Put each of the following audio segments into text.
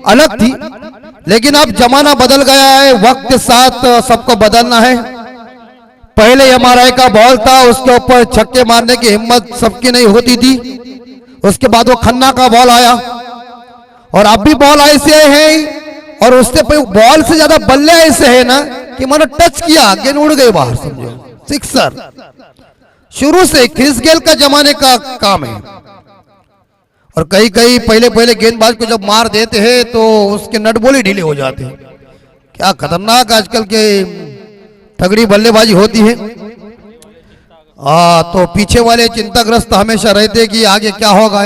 अलग थी, लेकिन अब जमाना बदल गया है, वक्त के साथ सबको बदलना है। पहले एमआरआई का बॉल था, उसके ऊपर छक्के मारने की हिम्मत सबकी नहीं होती थी। उसके बाद वो खन्ना का बॉल आया, और अब भी बॉल ऐसे है, और उससे बॉल से ज्यादा बल्ले ऐसे है ना कि मैंने टच किया, गेंद उड़ गई बाहर, समझो सिक्सर। शुरू से क्रिस गेल का जमाने का काम है। और कई कई पहले गेंदबाज को जब मार देते हैं तो उसके नट बोले ढीले हो जाते हैं। क्या खतरनाक आजकल के तगड़ी बल्लेबाजी होती है। तो पीछे वाले चिंताग्रस्त हमेशा रहते कि आगे क्या होगा,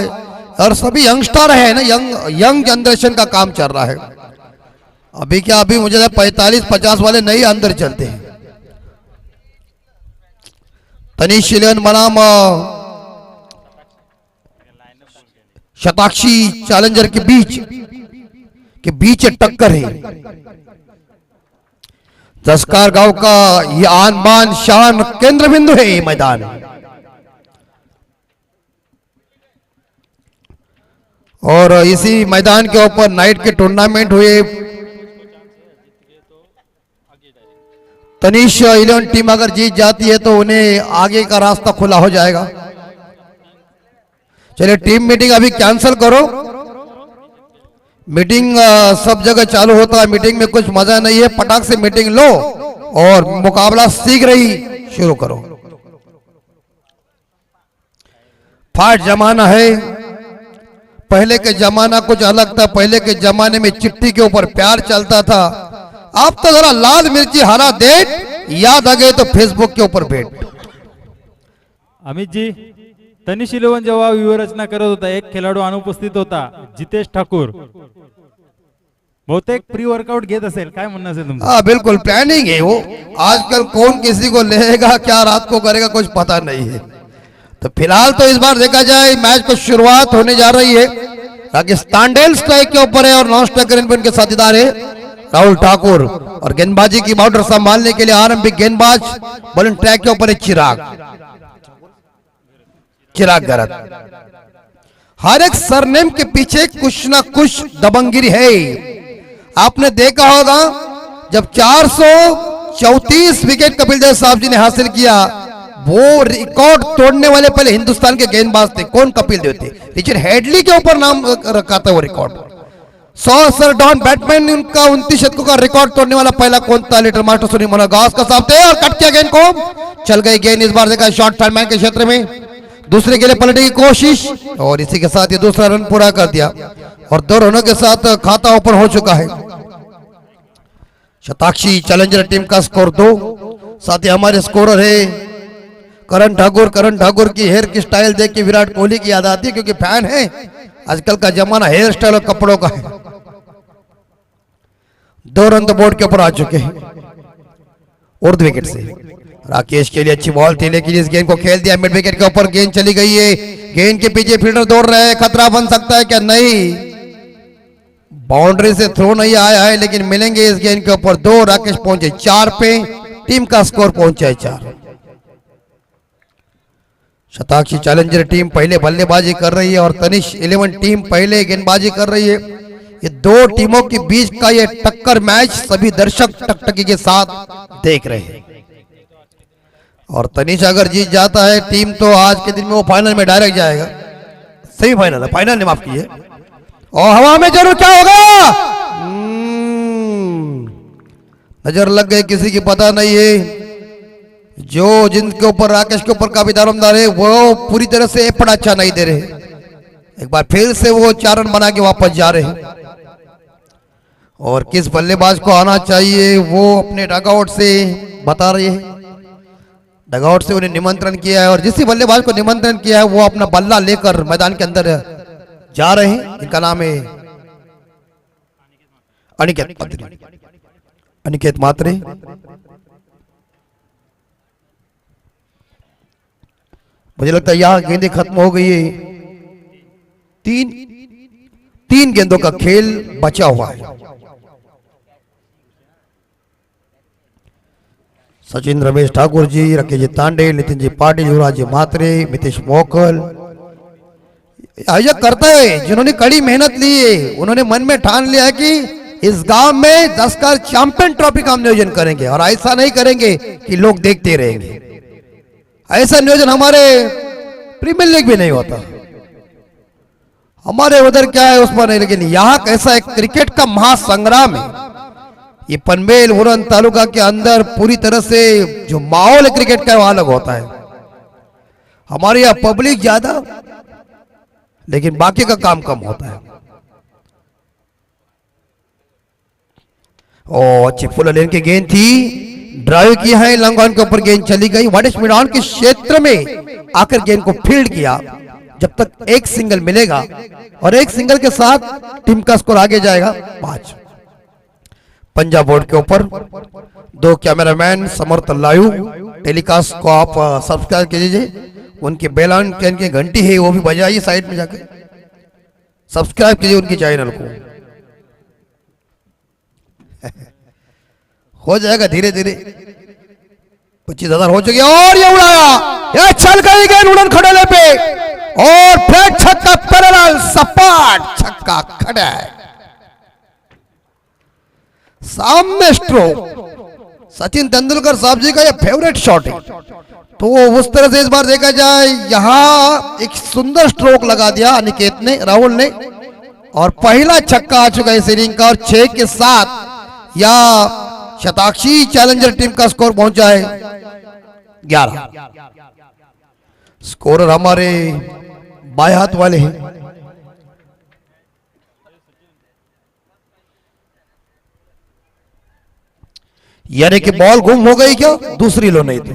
और सभी यंगस्टर है ना, यंग जनरेशन का काम चल रहा है। अभी मुझे 45-50 वाले नहीं अंदर चलते हैं। तनिष शिलेन बनाम शताक्षी चैलेंजर के बीच टक्कर है। जसकार गांव का ये आन बान शान केंद्र बिंदु है ये मैदान। और इसी मैदान के ऊपर नाइट के टूर्नामेंट हुए। तनिष 11 टीम अगर जीत जाती है तो उन्हें आगे का रास्ता खुला हो जाएगा। चलिए टीम मीटिंग अभी कैंसिल करो। मीटिंग सब जगह चालू होता है, मीटिंग में कुछ मजा नहीं है। पटाख से मीटिंग लो और मुकाबला शीघ्र ही शुरू करो। फाट जमाना है। पहले के जमाना कुछ अलग था। पहले के जमाने में चिट्ठी के ऊपर प्यार चलता था। अब तो जरा लाल मिर्ची हरा डेट याद आ गए तो फेसबुक के ऊपर भेंट। अमित जी, तनिष 11 जेव्हा व्यूहरचना करत होता, एक खेळाडू अनुपस्थित होता, जितेश ठाकूर। बहुतेक प्री वर्कआउट घेत असेल, काय म्हणणं असेल तुमचं? हाँ बिल्कुल प्लानिंग है वो। आजकल कौन किसी को लेगा, क्या रात को करेगा, कुछ पता नहीं है। तो फिलहाल तो इस बार देखा जाए मैच को शुरुआत होने जा रही है। राजस्थान डेल स्ट्राइक के ऊपर है और नॉन स्ट्राइकर इनके साथीदार है राहुल ठाकुर। और गेंदबाजी की बाउंड्री संभालने के लिए आरंभिक गेंदबाज बॉलिंग ट्रैक के ऊपर है चिराग गरत। हर एक सरनेम के पीछे कुछ ना कुछ दबंगिरी है। आपने देखा होगा जब 434 विकेट कपिल देव साहब जी ने हासिल किया, वो रिकॉर्ड तोड़ने वाले पहले हिंदुस्तान के गेंदबाज थे। कौन? कपिल देव थे। रिचर्ड हेडली के ऊपर नाम रखा था वो रिकॉर्ड। 100 सर डॉन बैट्समैन उनका 29 शतकों का रिकॉर्ड तोड़ने वाला पहला कौन था? लिटिल मास्टर सुनील मोनागास का साहब थे। और कट किया गेंद को, चल गई गेंद। इस बार देखा शॉर्ट फैनमैन के क्षेत्र में, दूसरे के लिए पलटने की कोशिश, और इसी के साथ ये दूसरा रन पूरा कर दिया। और 2 रनों के साथ खाता ओपन हो चुका है। शताक्षी चैलेंजर टीम का स्कोर 2। साथ ही हमारे स्कोरर है करण ठाकुर। करण ठाकुर की हेयर की स्टाइल देख के विराट कोहली की याद आती है, क्योंकि फैन है। आजकल का जमाना हेयर स्टाइल और कपड़ों का है। 2 रन तो बोर्ड के ऊपर आ चुके हैं उर्द विकेट से। राकेश के लिए अच्छी बॉल थी, लेकिन इस गेंद को खेल दिया मिड विकेट के ऊपर। गेंद चली गई है। गेंद के पीछे फील्डर दौड़ रहे हैं। खतरा बन सकता है क्या? नहीं, बाउंड्री से थ्रो नहीं आया है, लेकिन मिलेंगे इस गेंद के ऊपर 2। राकेश पहुंचे 4 पे। टीम का स्कोर पहुंचा है 4। शताक्षी चैलेंजर टीम पहले बल्लेबाजी कर रही है और तनिष 11 टीम पहले गेंदबाजी कर रही है। ये 2 टीमों के बीच का ये टक्कर मैच सभी दर्शक टकटकी के साथ देख रहे हैं। और तनिष अगर जीत जाता है टीम, तो आज के दिन में वो फाइनल में डायरेक्ट जाएगा। सेमीफाइनल है, फाइनल ने माफ किए। और हवा में जरूर क्या होगा, नजर लग गई किसी की पता नहीं है। जो जिनके ऊपर राकेश के ऊपर काफी दारोमदार है, वो पूरी तरह से पड़ा अच्छा नहीं दे रहे। एक बार फिर से वो 4 रन बना के वापस जा रहे हैं। और किस बल्लेबाज को आना चाहिए वो अपने डगआउट से बता रहे हैं। डगआउट से उन्हें निमंत्रण किया है, और जिस बल्लेबाज को निमंत्रण किया है वो अपना बल्ला लेकर मैदान के अंदर जा रहे हैं। इनका नाम है अनिकेत मात्रे। मुझे लगता है यहां गेंदें खत्म हो गई है। 3 गेंदों का खेल बचा हुआ है। सचिन रमेश ठाकुर जी, राकेश जी तांडे, नितिन जी पाटिल, युवराज जी मात्रे, मितेश मोकल, आयोजक करता है जिन्होंने कड़ी मेहनत ली है, उन्होंने मन में ठान लिया है कि इस गांव में 10 का चैंपियन ट्रॉफी का हम नियोजन करेंगे और ऐसा नहीं करेंगे कि लोग देखते रहेंगे। ऐसा नियोजन हमारे प्रीमियर लीग भी नहीं होता, हमारे उधर क्या है उस पर नहीं, लेकिन यहाँ कैसा एक क्रिकेट का महासंग्राम है। ये पनवेल उरन तालुका के अंदर पूरी तरह से जो माहौल है क्रिकेट का वो अलग होता है। हमारे यहाँ पब्लिक ज्यादा लेकिन बाकी का काम कम होता है। ओ अच्छी फुल लेन की गेंद थी, ड्राइव किया है, लॉन्ग ऑन के ऊपर गेंद चली गई। वाइड मैदान के क्षेत्र में आकर गेंद को फील्ड किया। जब तक एक सिंगल मिलेगा और एक सिंगल के साथ टीम का स्कोर आगे जाएगा 5। पंजाब बोर्ड के ऊपर 2 कैमरामैन समर्थ लाइव टेलीकास्ट को आप सब्सक्राइब कीजिए। उनके बेल आइकन की घंटी है वो भी बजाइए, साइड में जाकर सब्सक्राइब कीजिए उनकी चैनल को। हो जाएगा धीरे धीरे। 25,000 हो चुके और ये उड़ाया, ये चल गई गेंद उड़न खड़ेले पे और फिर छक्का, पैरेलल सपाट छक्का खड़ा है। सामने स्ट्रोक सचिन तेंदुलकर साहब जी का ये फेवरेट शॉट है, तो उस तरह से इस बार देखा जाए यहां एक सुंदर स्ट्रोक लगा दिया अनिकेत ने, राहुल ने, और पहला छक्का आ चुका है इस इनिंग का। और 6 के साथ या शताक्षी चैलेंजर टीम का स्कोर पहुंचा है 11। स्कोरर हमारे बाएं हाथ वाले हैं। यानी कि बॉल गुम हो गई क्या? दूसरी लो नहीं थी,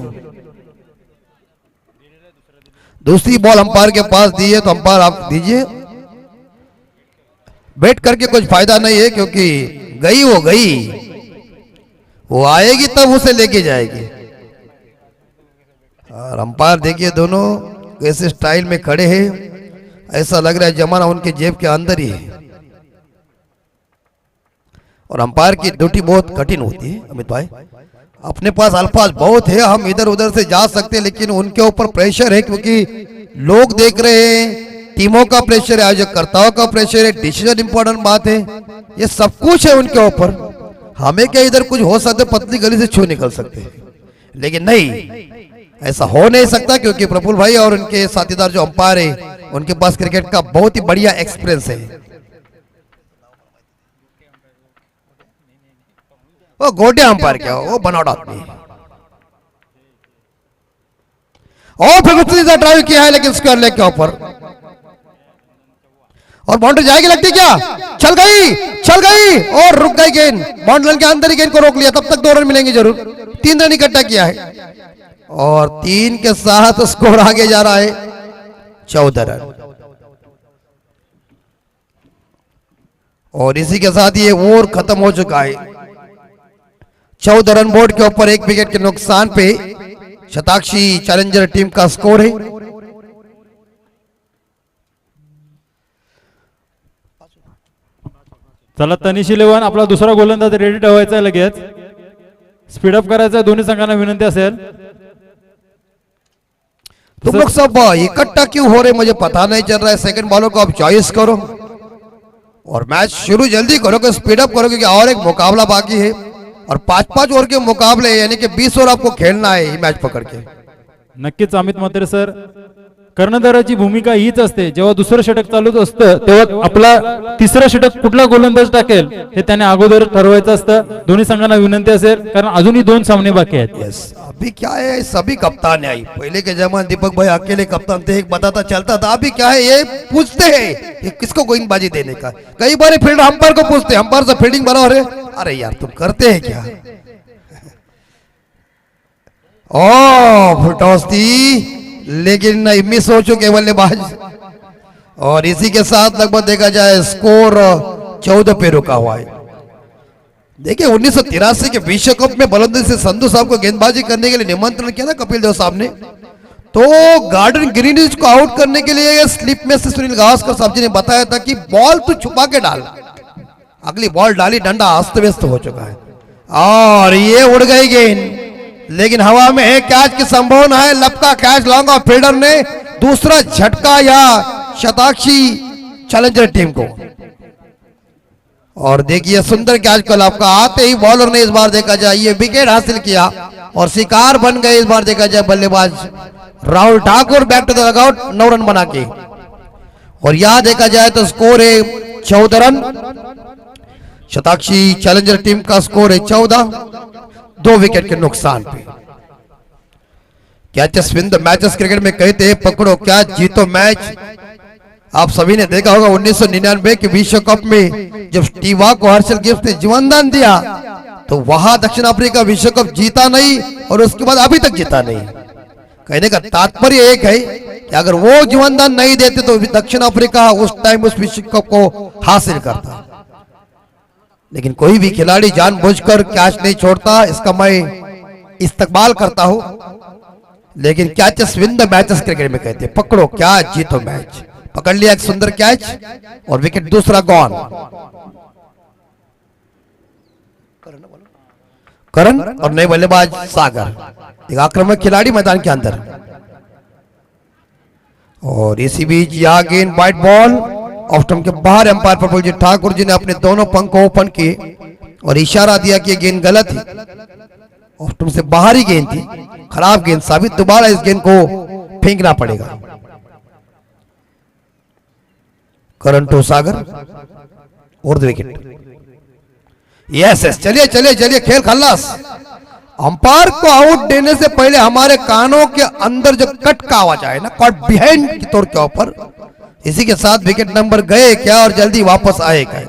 दूसरी बॉल अंपायर के पास दी है, तो अंपायर आप दीजिए। बैट करके कुछ फायदा नहीं है क्योंकि गई वो गई, वो आएगी तब उसे लेके जाएगी। और अंपायर देखिए दोनों कैसे स्टाइल में खड़े हैं, ऐसा लग रहा है जमाना उनके जेब के अंदर ही है। और अंपायर की ड्यूटी बहुत कठिन होती है अमित भाई। अपने पास अल्फाज बहुत है, हम इधर उधर से जा सकते हैं, लेकिन उनके ऊपर प्रेशर है क्योंकि लोग देख रहे हैं, टीमों का प्रेशर है, आयोजकर्ताओं का प्रेशर है, डिसीजन इंपॉर्टेंट बात है, ये सब कुछ है उनके ऊपर। हमें क्या इधर कुछ हो सकता है, पतली गली से छू निकल सकते हैं, लेकिन नहीं, ऐसा हो नहीं सकता क्योंकि प्रफुल्ल भाई और उनके साथीदार जो अंपायर है उनके पास क्रिकेट का बहुत ही बढ़िया एक्सपीरियंस है। वो गोटे अंपायर क्या, वो बनावट आदमी है। और फिर दूसरी से ड्राइव किया है लेकिन स्क्वायर लेग के ऊपर, और बाउंड्री जाएगी लगती क्या? चल गई और रुक गई गेंद, बाउंड्री के अंदर ही गेंद को रोक लिया। तब तक 2 रन मिलेंगे जरूर। 3 रन इकट्ठा किया है और 3 के साथ स्कोर आगे जा रहा है 14 रन। और इसी के साथ ये ओवर खत्म हो चुका है। 14 रन बोर्ड के ऊपर 1 विकेट के नुकसान पे शताक्षी चैलेंजर टीम का स्कोर है। चला तनिष 11 आपला दुसरा गोलंदाज रेडी ठेवायचा आहे, लगेच स्पीडअप करायचा, दोन्ही संघांना विनंती असेल। तुम लोग सब इकट्ठा क्यों हो रहे मुझे पता नहीं चल रहा है। सेकंड बॉलर को आप चॉइस करो और मैच शुरू जल्दी करो, कि स्पीडअप करो, क्योंकि और एक मुकाबला बाकी है और 5-5 ओवर के मुकाबले, यानी कि 20 ओवर आपको खेलना है ये मैच पकड़ के। नक्कीच अमित म्हात्रे सर, कर्णधाराची भूमिका हीच असते। जेव्हा दुसरं षटक चालूच असतं तेव्हा आपला तिसरं षटक कुठला गोलंदाज टाकेल हे त्याने अगोदर ठरवायचं असतं। दोन्ही संघांना विनंती असेल, कारण अजूनही 2 सामने बाकी आहेत। यस, अभी क्या है, सभी कप्तान आई। पहले के जमाने दीपक भाई अकेले कप्तान थे, एक बताता चलता था। अभी क्या है, ये पूछते हैं कि किसको गेंदबाजी देने का। कई बार फील्डर अंपायर को पूछते हैं, अंपायर से फील्डिंग बराबर है। अरे यार तुम करते हैं क्या? ओ फुटॉस थी लेकिन नहीं, मिस हो चुके बल्लेबाज। और इसी के साथ लगभग देखा जाए स्कोर 14 पे रुका हुआ है। देखिए 1983 के विश्व कप में बुलंदी से संधू साहब को गेंदबाजी करने के लिए निमंत्रण किया था कपिल देव साहब ने, तो गार्डन ग्रीनिज को आउट करने के लिए स्लिप में से सुनील गावस्कर साहब जी ने बताया था कि बॉल तू छुपा के डाल। अगली बॉल डाली, डंडा अस्त व्यस्त हो चुका है और ये उड़ गई गेंद, लेकिन हवा में है, कैच की संभावना है, लपका कैच लॉन्ग, और फील्डर ने दूसरा झटका या शताक्षी चैलेंजर टीम को। और देखिए सुंदर कैच कॉल आपका आते ही बॉलर ने इस बार देखा जाए ये विकेट हासिल किया और शिकार बन गए इस बार देखा जाए बल्लेबाज Rahul Thakur back to the लगआउट 9 रन बना के। और यहां देखा जाए तो स्कोर है 14 रन। शताक्षी चैलेंजर टीम का स्कोर है 14, 2 विकेट के नुकसान पे। Catches win the matches cricket में कहते हैं पकड़ो कैच जीतो मैच। आप सभी ने देखा होगा 1999 के विश्व कप में जब स्टीव वॉ को हर्षल गिब्स ने जीवनदान दिया तो वहां दक्षिण अफ्रीका विश्व कप जीता नहीं और उसके बाद अभी तक जीता नहीं। कहने का तात्पर्य एक है कि अगर वो जीवनदान नहीं देते तो दक्षिण अफ्रीका उस टाइम उस विश्व कप को हासिल करता। लेकिन कोई भी खिलाड़ी जानबूझकर कैच नहीं छोड़ता, इसका मैं इस्तकबाल करता हूं। लेकिन catches win the matches cricket में कहते हैं पकड़ो कैच जीतो मैच। पकड़ लिया एक सुंदर कैच और विकेट दूसरा गॉन। करण और नए बल्लेबाज सागर, एक आक्रामक खिलाड़ी मैदान के अंदर। और इसी बीच यहां गेंद वाइड बॉल ऑफ स्टंप के बाहर एम्पायर प्रफुल्ल ठाकुर जी ने अपने दोनों पंख को ओपन किए और इशारा दिया कि गेंद गलत थी, ऑफ स्टंप से बाहर ही गेंद थी, खराब गेंद साबित, दोबारा इस गेंद को फेंकना पड़ेगा। करण टू सागर और विकेट। यस यस, चलिए चलिए चलिए, खेल खल्लास। अंपायर को आउट देने से पहले हमारे कानों के अंदर जो कट का आवाज आए ना, कट बिहाइंड के तौर के ऊपर, इसी के साथ विकेट नंबर गए क्या और जल्दी वापस आए क्या।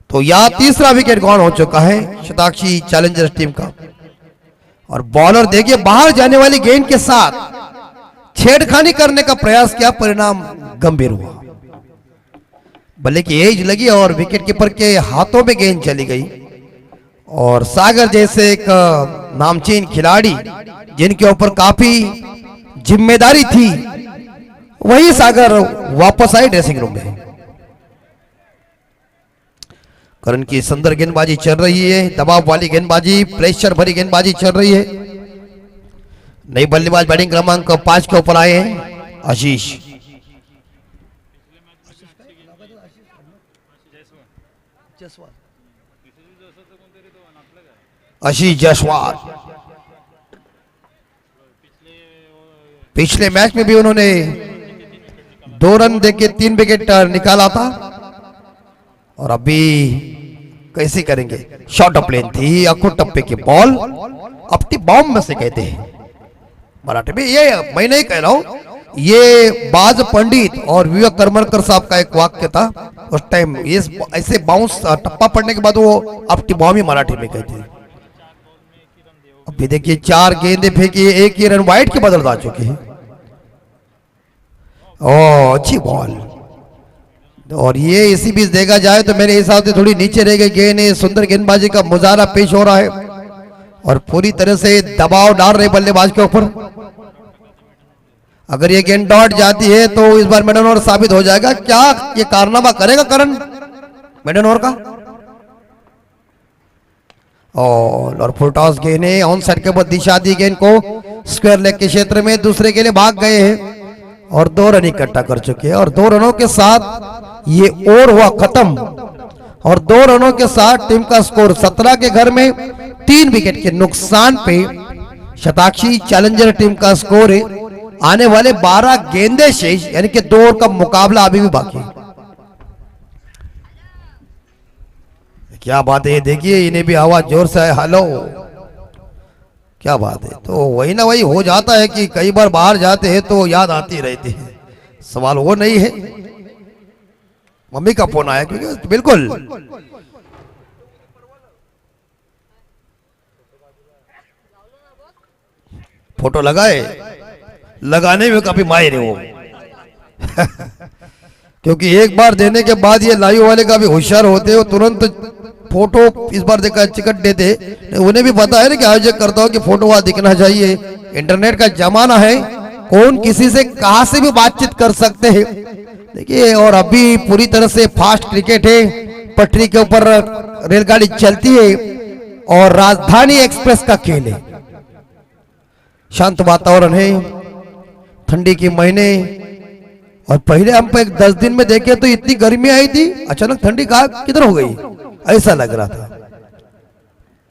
तो यह तीसरा विकेट गॉन हो चुका है शताक्षी चैलेंजर्स टीम का। और बॉलर देखिए बाहर जाने वाली गेंद के साथ छेड़खानी करने का प्रयास किया, परिणाम गंभीर हुआ। बल्ले की एज लगी और विकेट कीपर के हाथों में गेंद चली गई। और सागर जैसे एक नामचीन खिलाड़ी जिनके ऊपर काफी जिम्मेदारी थी, वही सागर वापस आए ड्रेसिंग रूम में। करण की सुंदर गेंदबाजी चल रही है, दबाव वाली गेंदबाजी, प्रेशर भरी गेंदबाजी चल रही है। नई बल्लेबाज बैटिंग क्रमांक 5 के ऊपर आए हैं आशीष। आशीष जायसवाल पिछले मैच में भी उन्होंने 2 रन देके 3 विकेट निकाला था। और अभी कैसे करेंगे, शॉर्ट प्लेन थी, अखुट टप्पे की बॉल, अपनी बॉम्ब में से कहते हैं मराठी में। ये मैं नहीं कह रहा हूं, ये बाज पंडित और विवेक करमरकर साहब का एक वाक्य था उस टाइम। ये ऐसे बाउंस टप्पा पड़ने के बाद वो अपनी बॉम्ब ही मराठी में कहते हैं। अभी देखिए 4 गेंदे फेंकी, 1 ही रन वाइड के बदल आ चुके हैं। ओ अच्छी बॉल। और ये इसी बीच देखा जाए तो मेरे हिसाब से थोड़ी नीचे रह गई गेंद। सुंदर गेंदबाजी का मुजाहरा पेश हो रहा है और पूरी तरह से दबाव डाल रहे बल्लेबाज के ऊपर। अगर ये गेंद डॉट जाती है तो इस बार मिडन ओवर साबित हो जाएगा। क्या ये कारनामा करेगा करण मिडन ओवर का? और फुल टॉस गेंद है, ऑन साइड के ऊपर दिशा दी गेंद को स्क्वायर लेग के क्षेत्र में, दूसरे के लिए भाग गए हैं और 2 रन इकट्ठा कर चुके हैं। और 2 रनों के साथ ये ओवर हुआ खत्म। और 2 रनों के साथ टीम का स्कोर 17 के घर में 3 विकेट के नुकसान पे शताक्षी चैलेंजर टीम का स्कोर है। आने वाले 12 गेंदे शेष, यानी कि 2 ओवर का मुकाबला अभी भी बाकी है। क्या बात है, देखिए इन्हें भी आवाज जोर से है, हेलो, क्या बात है। तो वही ना वही हो जाता है कि कई बार बाहर जाते हैं तो याद आती रहती है। सवाल वो नहीं है, मम्मी का फोन आया क्योंकि बिल्कुल फोटो लगाए, लगाने में काफी माहिर है वो क्योंकि एक बार देने के बाद ये लाइव वाले काफी होशियार होते हैं, तुरंत फोटो इस बार देखा चिकट देते। उन्हें भी पता है ना कि आयोजक करता हो कि फोटो वहां दिखना चाहिए। इंटरनेट का जमाना है, कौन किसी से कहां से भी बातचीत कर सकते हैं। देखिए और अभी पूरी तरह से फास्ट क्रिकेट है, पटरी के ऊपर रेलगाड़ी चलती है और राजधानी एक्सप्रेस का खेल है। शांत वातावरण है, ठंडी के महीने, और पहले हम पे 10 दिन में देखे तो इतनी गर्मी आई थी, अचानक ठंडी कहा किधर हो गई, ऐसा लग रहा था।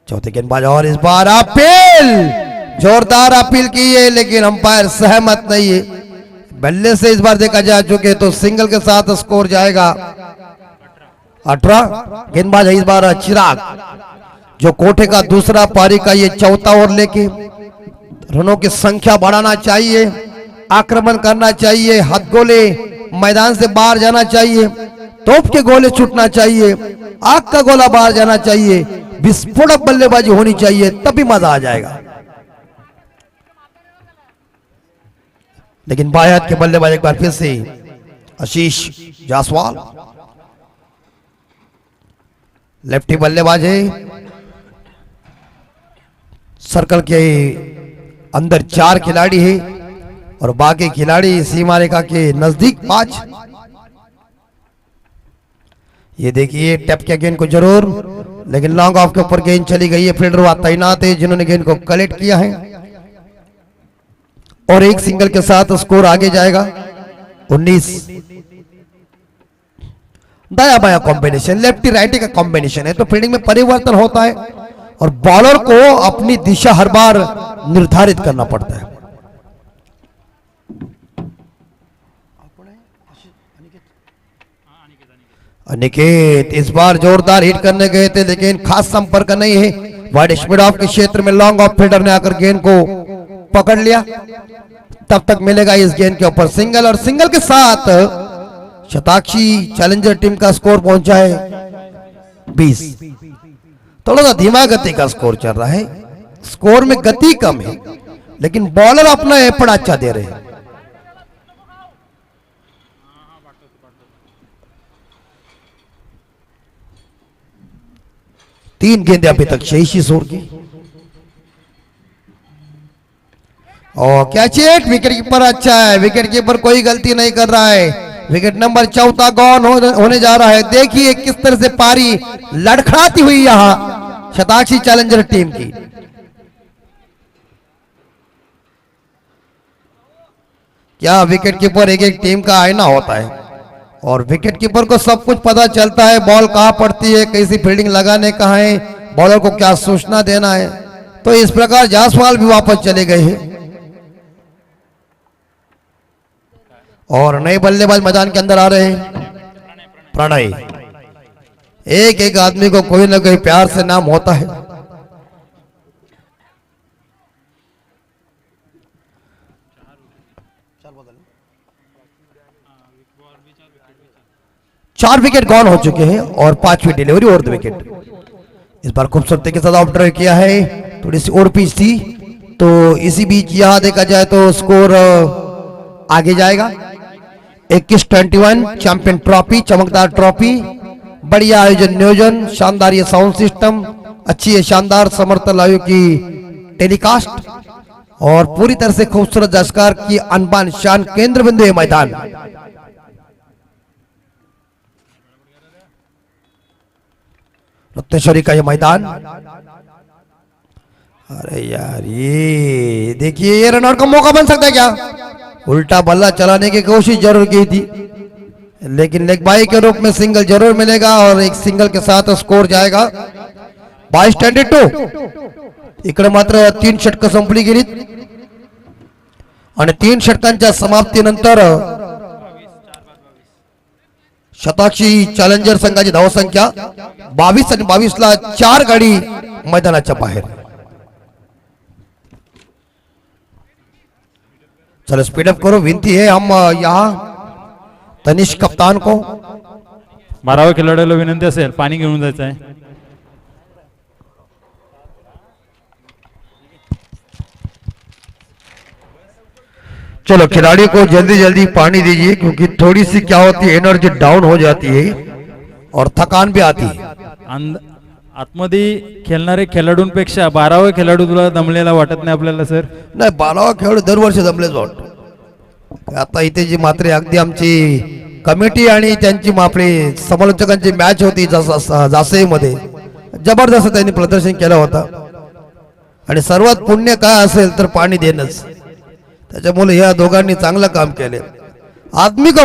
चौथे गेंदबाज और इस बार अपील, जोरदार अपील की है लेकिन अंपायर सहमत नहीं है। बल्ले से इस बार देखा जा चुके तो सिंगल के साथ स्कोर जाएगा 18। गेंदबाज है इस बार चिराग, जो कोठे का दूसरा पारी का ये चौथा ओवर लेके रनों की संख्या बढ़ाना चाहिए, आक्रमण करना चाहिए, हाथ गोले मैदान से बाहर जाना चाहिए, तोप के गोले छूटना चाहिए, आग का गोला बाहर जाना चाहिए, विस्फोटक बल्लेबाजी होनी चाहिए, तभी मजा आ जाएगा। लेकिन बायत के बल्लेबाज एक बार फिर से आशीष जायसवाल, लेफ्टी बल्लेबाज है। सर्कल के अंदर 4 खिलाड़ी है और बाकी खिलाड़ी सीमा रेखा के नजदीक 5। ये देखिए टैप किया गेंद को जरूर, लेकिन लॉन्ग ऑफ के ऊपर गेंद चली गई है। फील्डर वहां तैनात है जिन्होंने गेंद को कलेक्ट किया है और एक सिंगल के साथ स्कोर आगे जाएगा 19। दाया बाया कॉम्बिनेशन, लेफ्टी राइटी का कॉम्बिनेशन है तो फील्डिंग में परिवर्तन होता है और बॉलर को अपनी दिशा हर बार निर्धारित करना पड़ता है। अनिकेत इस बार जोरदार हिट करने गए थे लेकिन खास संपर्क नहीं है। वाइड स्पीड ऑफ के क्षेत्र में लॉन्ग ऑफ फील्डर ने आकर गेंद को पकड़ लिया। तब तक मिलेगा इस गेंद के ऊपर सिंगल और सिंगल के साथ शताक्षी चैलेंजर टीम का स्कोर पहुंचा है 20। थोड़ा सा धीमा गति का स्कोर चल रहा है, स्कोर में गति कम है लेकिन बॉलर अपना एफर्ट अच्छा दे रहे हैं। तीन गेंदें अभी तक शेषी शोर की और कैच इट। विकेट कीपर अच्छा है, विकेट कीपर कोई गलती नहीं कर रहा है। विकेट नंबर 14 गॉन होने जा रहा है। देखिए किस तरह से पारी लड़खड़ाती हुई यहां शताक्षी चैलेंजर टीम की। क्या विकेट कीपर एक एक टीम का आईना होता है और विकेट कीपर को सब कुछ पता चलता है, बॉल कहां पड़ती है, कैसी फील्डिंग लगाने का है, बॉलर को क्या सूचना देना है। तो इस प्रकार जायसवाल भी वापस चले गए हैं और नए बल्लेबाज मैदान के अंदर आ रहे हैं। प्रणय, एक एक आदमी को कोई ना कोई प्यार से नाम होता है। चार विकेट गॉन हो चुके हैं और 5वीं डिलीवरी और 2 विकेट। इस बार खूबसूरती के साथ आउट किया है, थोड़ी सी और पिच थी तो इसी बीच यहां देखा जाए तो स्कोर आगे जाएगा 21-21। चैंपियन ट्रॉफी, चमकदार ट्रॉफी, बढ़िया आयोजन नियोजन, शानदार ये साउंड सिस्टम, अच्छी है शानदार समर्थन लाइव की टेलीकास्ट और पूरी तरह से खूबसूरत दस्कार की अनबान शान केंद्र बिंदु है मैदान। रत्नेश्वरी का ये मैदान। अरे यार ये देखिए ये रन आउट का मौका बन सकता है क्या? उल्टा बल्ला चलाने की कोशिश जरूर की थी लेकिन लेग बाई के रूप में सिंगल जरूर मिलेगा और एक सिंगल के साथ स्कोर जाएगा 22-22। इकडे मात्र 3 षटक संपली गेलीत आणि 3 षटकांच्या समाप्तीनंतर शताक्षी चॅलेंजर संघाची धावसंख्या 22 आणि 22 ला 4 गाडी मैदानाच्या बाहेर। चलो स्पीड अप करो, विनती है हम यहाँ तनिष्क कप्तान को 12व्या खेळाडूला विनंती असेल पाणी घेऊन जायचं आहे। चलो खिलाड़ी को जल्दी जल्दी पानी दीजिए क्योंकि थोड़ी सी क्या होती है एनर्जी डाउन हो जाती है और थकान भी आती है। आतमध्ये खेळणारे खेळाडूंपेक्षा 12वा खेळाडू तुला दमलेला वाटत नाही आपल्याला सर? नाही 12वा खेळाडू दरवर्षी दमलेच वाटतो। आता इथे जी मात्र अगदी आमची कमिटी आणि त्यांची आपली समालोचकांची मॅच होती जासईमध्ये जबरदस्त त्यांनी प्रदर्शन केलं होतं आणि सर्वात पुण्य काय असेल तर पाणी देणंच, त्याच्यामुळे या दोघांनी चांगलं काम केले। आदमी को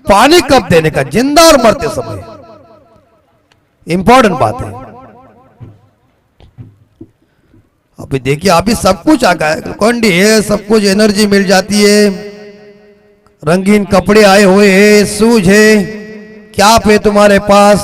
पानी कब देने का, जिंदा और मरते समय, इंपॉर्टेंट बात है। अभी देखिए अभी सब कुछ आ गया है, ग्लूकोन-डी है, सब कुछ एनर्जी मिल जाती है, रंगीन कपड़े आए हुए हैं, शूज है, क्या पे तुम्हारे पास।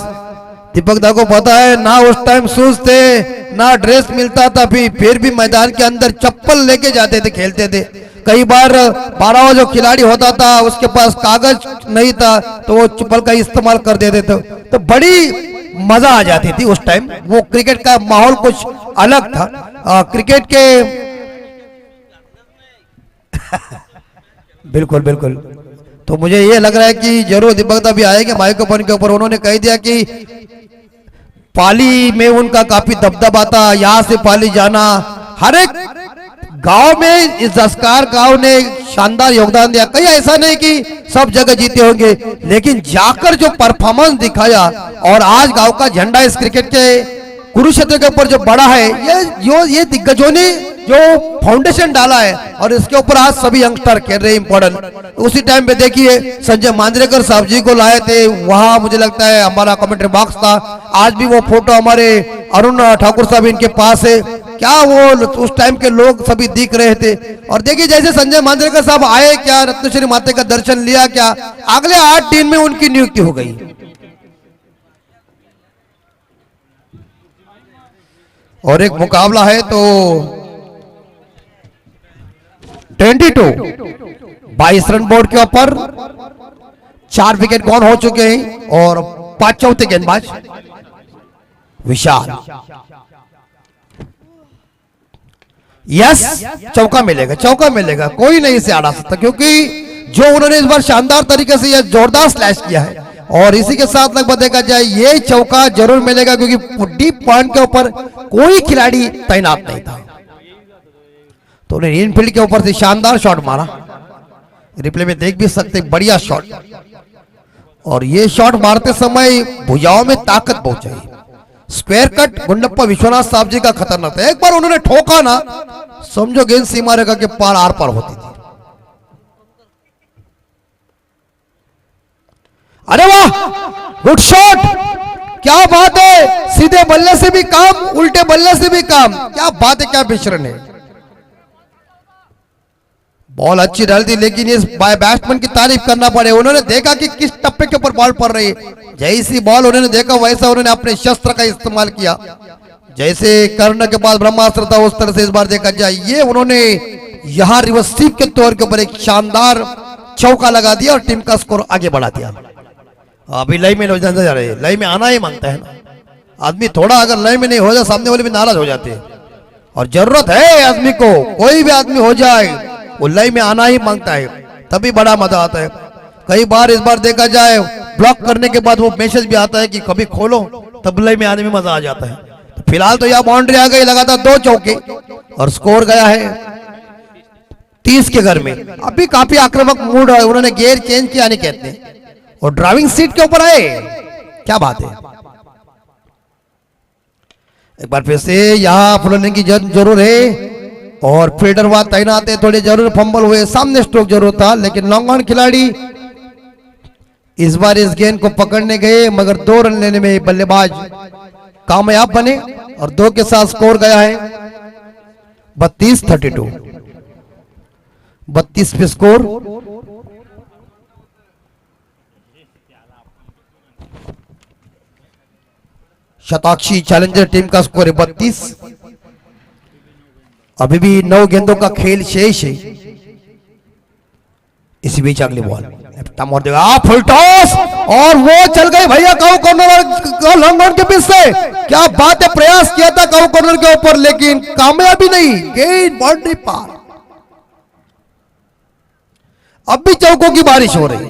दीपक दा को पता है ना उस टाइम शूज थे ना ड्रेस मिलता था, फिर भी मैदान के अंदर चप्पल लेके जाते थे, खेलते थे। कई बार 12वां जो खिलाड़ी होता था उसके पास कागज नहीं था तो वो चप्पल का इस्तेमाल कर देते थे, तो बड़ी मजा आ जाती थी उस टाइम। वो क्रिकेट का माहौल कुछ अलग था। क्रिकेट के बिल्कुल बिल्कुल। तो मुझे ये लग रहा है कि जरूर दीपक दा भी आएंगे माइक्रोफोन के ऊपर। उन्होंने कह दिया कि पाली में उनका काफी दबदबा था, यहाँ से पाली जाना, हर एक गांव में इस दसकार गांव ने शानदार योगदान दिया। कहीं ऐसा नहीं कि सब जगह जीते होंगे, लेकिन जाकर जो परफॉर्मेंस दिखाया और आज गांव का झंडा इस क्रिकेट के कुरुक्षेत्र के ऊपर जो बड़ा है, ये दिग्गजों ने जो फाउंडेशन डाला है और इसके ऊपर आज सभी यंगस्टर खेल रहे हैं इंपॉर्टेंट। उसी टाइम पे देखिए संजय मांजरेकर साहब जी को लाए थे, वहां मुझे लगता है हमारा कमेंट्री बॉक्स था, आज भी वो फोटो हमारे अरुण ठाकुर साहब इनके पास है। क्या वो उस टाइम के लोग सभी दिख रहे थे। और देखिए जैसे संजय मांजरेकर साहब आए, क्या रत्नश्री माता का दर्शन लिया, क्या अगले 8 दिन में उनकी नियुक्ति हो गई। और एक मुकाबला है तो 22 रन बोर्ड के ऊपर 4 विकेट गॉन हो चुके हैं और 5 चौथे गेंदबाज विशाल। यस, चौका मिलेगा, चौका मिलेगा, कोई नहीं इसे हरा सकता, क्योंकि जो उन्होंने इस बार शानदार तरीके से यह जोरदार स्लैश किया है। और इसी के साथ लगभग देखा जाए ये चौका जरूर मिलेगा, क्योंकि डीप पॉइंट के ऊपर कोई खिलाड़ी तैनात नहीं था, तो उन्हें इनफील्ड के ऊपर से शानदार शॉट मारा। रिप्ले में देख भी सकते, बढ़िया शॉट। और ये शॉट मारते समय भुजाओं में ताकत बहुत चाहिए। स्क्वायर कट गुंडप्पा विश्वनाथ साहब जी का खतरनाक था। एक बार उन्होंने ठोका ना, समझो गेंद सीमा रेखा के पार आर पार होती थी। अरे वाह, गुड शॉट, क्या बात है। सीधे बल्ले से भी काम, उल्टे बल्ले से भी काम, क्या बात है, क्या मिश्रण है। बॉल अच्छी डाल दी, लेकिन इस बैट्समैन की तारीफ करना पड़े। उन्होंने देखा कि किस टप्पे के ऊपर बॉल पड़ रही है, जैसी बॉल उन्होंने देखा वैसा उन्होंने अपने शस्त्र का इस्तेमाल किया। जैसे कर्ण के पास ब्रह्मास्त्र था, उस तरह से इस बार देखा जाए ये उन्होंने यहां रिवर्स स्वीप के तौर के ऊपर एक शानदार चौका लगा दिया और टीम का स्कोर आगे बढ़ा दिया। अभी लय में जा रहे हैं, लय में आना ही मांगता है ना आदमी। थोड़ा अगर लय में नहीं हो जाए, सामने वाले भी नाराज हो जाते हैं। और जरूरत है आदमी को, कोई भी आदमी हो जाए वो लय में आना ही मांगता है, तभी बड़ा मजा आता है। कई बार इस बार देखा जाए ब्लॉक करने के बाद वो मैसेज भी आता है कि कभी खोलो, तब लय में आने में मजा आ जाता है। तो फिलहाल तो यह बाउंड्री आ गई, लगातार 2 चौके और स्कोर गया है 30 के घर में। अभी काफी आक्रामक मूड है, उन्होंने गेयर चेंज किया नहीं कहते हैं और ड्राइविंग सीट के ऊपर आए, क्या बात है। एक बार फिर से यहां फुलने की जरूर है और फील्डर वहां तैनात है, थोड़े जरूर फंबल हुए, सामने स्ट्रोक जरूर था, लेकिन लॉन्ग ऑन खिलाड़ी इस बार इस गेंद को पकड़ने गए, मगर 2 रन लेने में बल्लेबाज कामयाब बने और 2 के साथ स्कोर गया है 32-32। 32 पे स्कोर। शताक्षी चैलेंजर टीम का स्कोर है 32। अभी भी 9 गेंदों का खेल शेष है। इसी बीच अगली बॉल फुल टॉस और वो चल गई भैया काउ कॉर्नर लॉन्ग ऑन के बीच से। क्या बात है, प्रयास किया था काउ कॉर्नर के ऊपर लेकिन कामयाबी नहीं, गेंद बाउंड्री पार। अब भी चौकों की बारिश हो रही,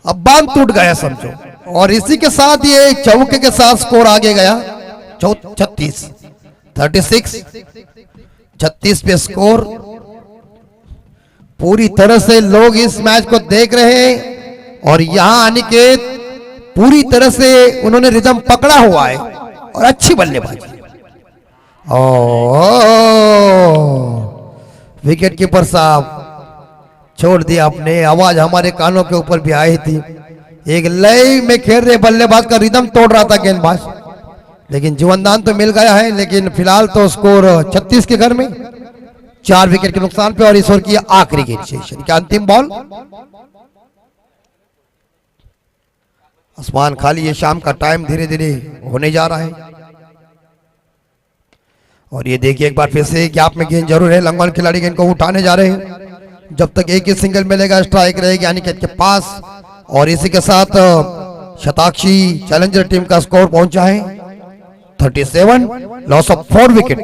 अब बांध टूट गया समझो। और इसी के साथ ये चौके के साथ स्कोर आगे गया 36 पे स्कोर। पूरी तरह से लोग इस मैच को देख रहे हैं और यहां अनिकेत पूरी तरह से उन्होंने रिदम पकड़ा हुआ है और अच्छी बल्लेबाजी। विकेट कीपर साहब छोड़ दिया आपने, आवाज हमारे कानों के ऊपर भी आई थी। एक लय में खेल रहे बल्लेबाज का रिदम तोड़ रहा था गेंदबाज, लेकिन जीवनदान तो मिल गया है। लेकिन फिलहाल तो स्कोर 36 के घर में, 4 विकेट के नुकसान पे। और इस ओवर की आखिरी गेंद सेशन की अंतिम बॉल। आसमान खाली, ये शाम का टाइम धीरे धीरे होने जा रहा है। और ये देखिए एक बार फिर से गैप में गेंद जरूर है, लंगोल खिलाड़ी गेंद को उठाने जा रहे हैं। जब तक एक ही सिंगल मिलेगा स्ट्राइक रहेगी अनिकेत के पास। और इसी के साथ शताक्षी चैलेंजर टीम का स्कोर पहुंचा है 37, लॉस ऑफ 4 विकेट।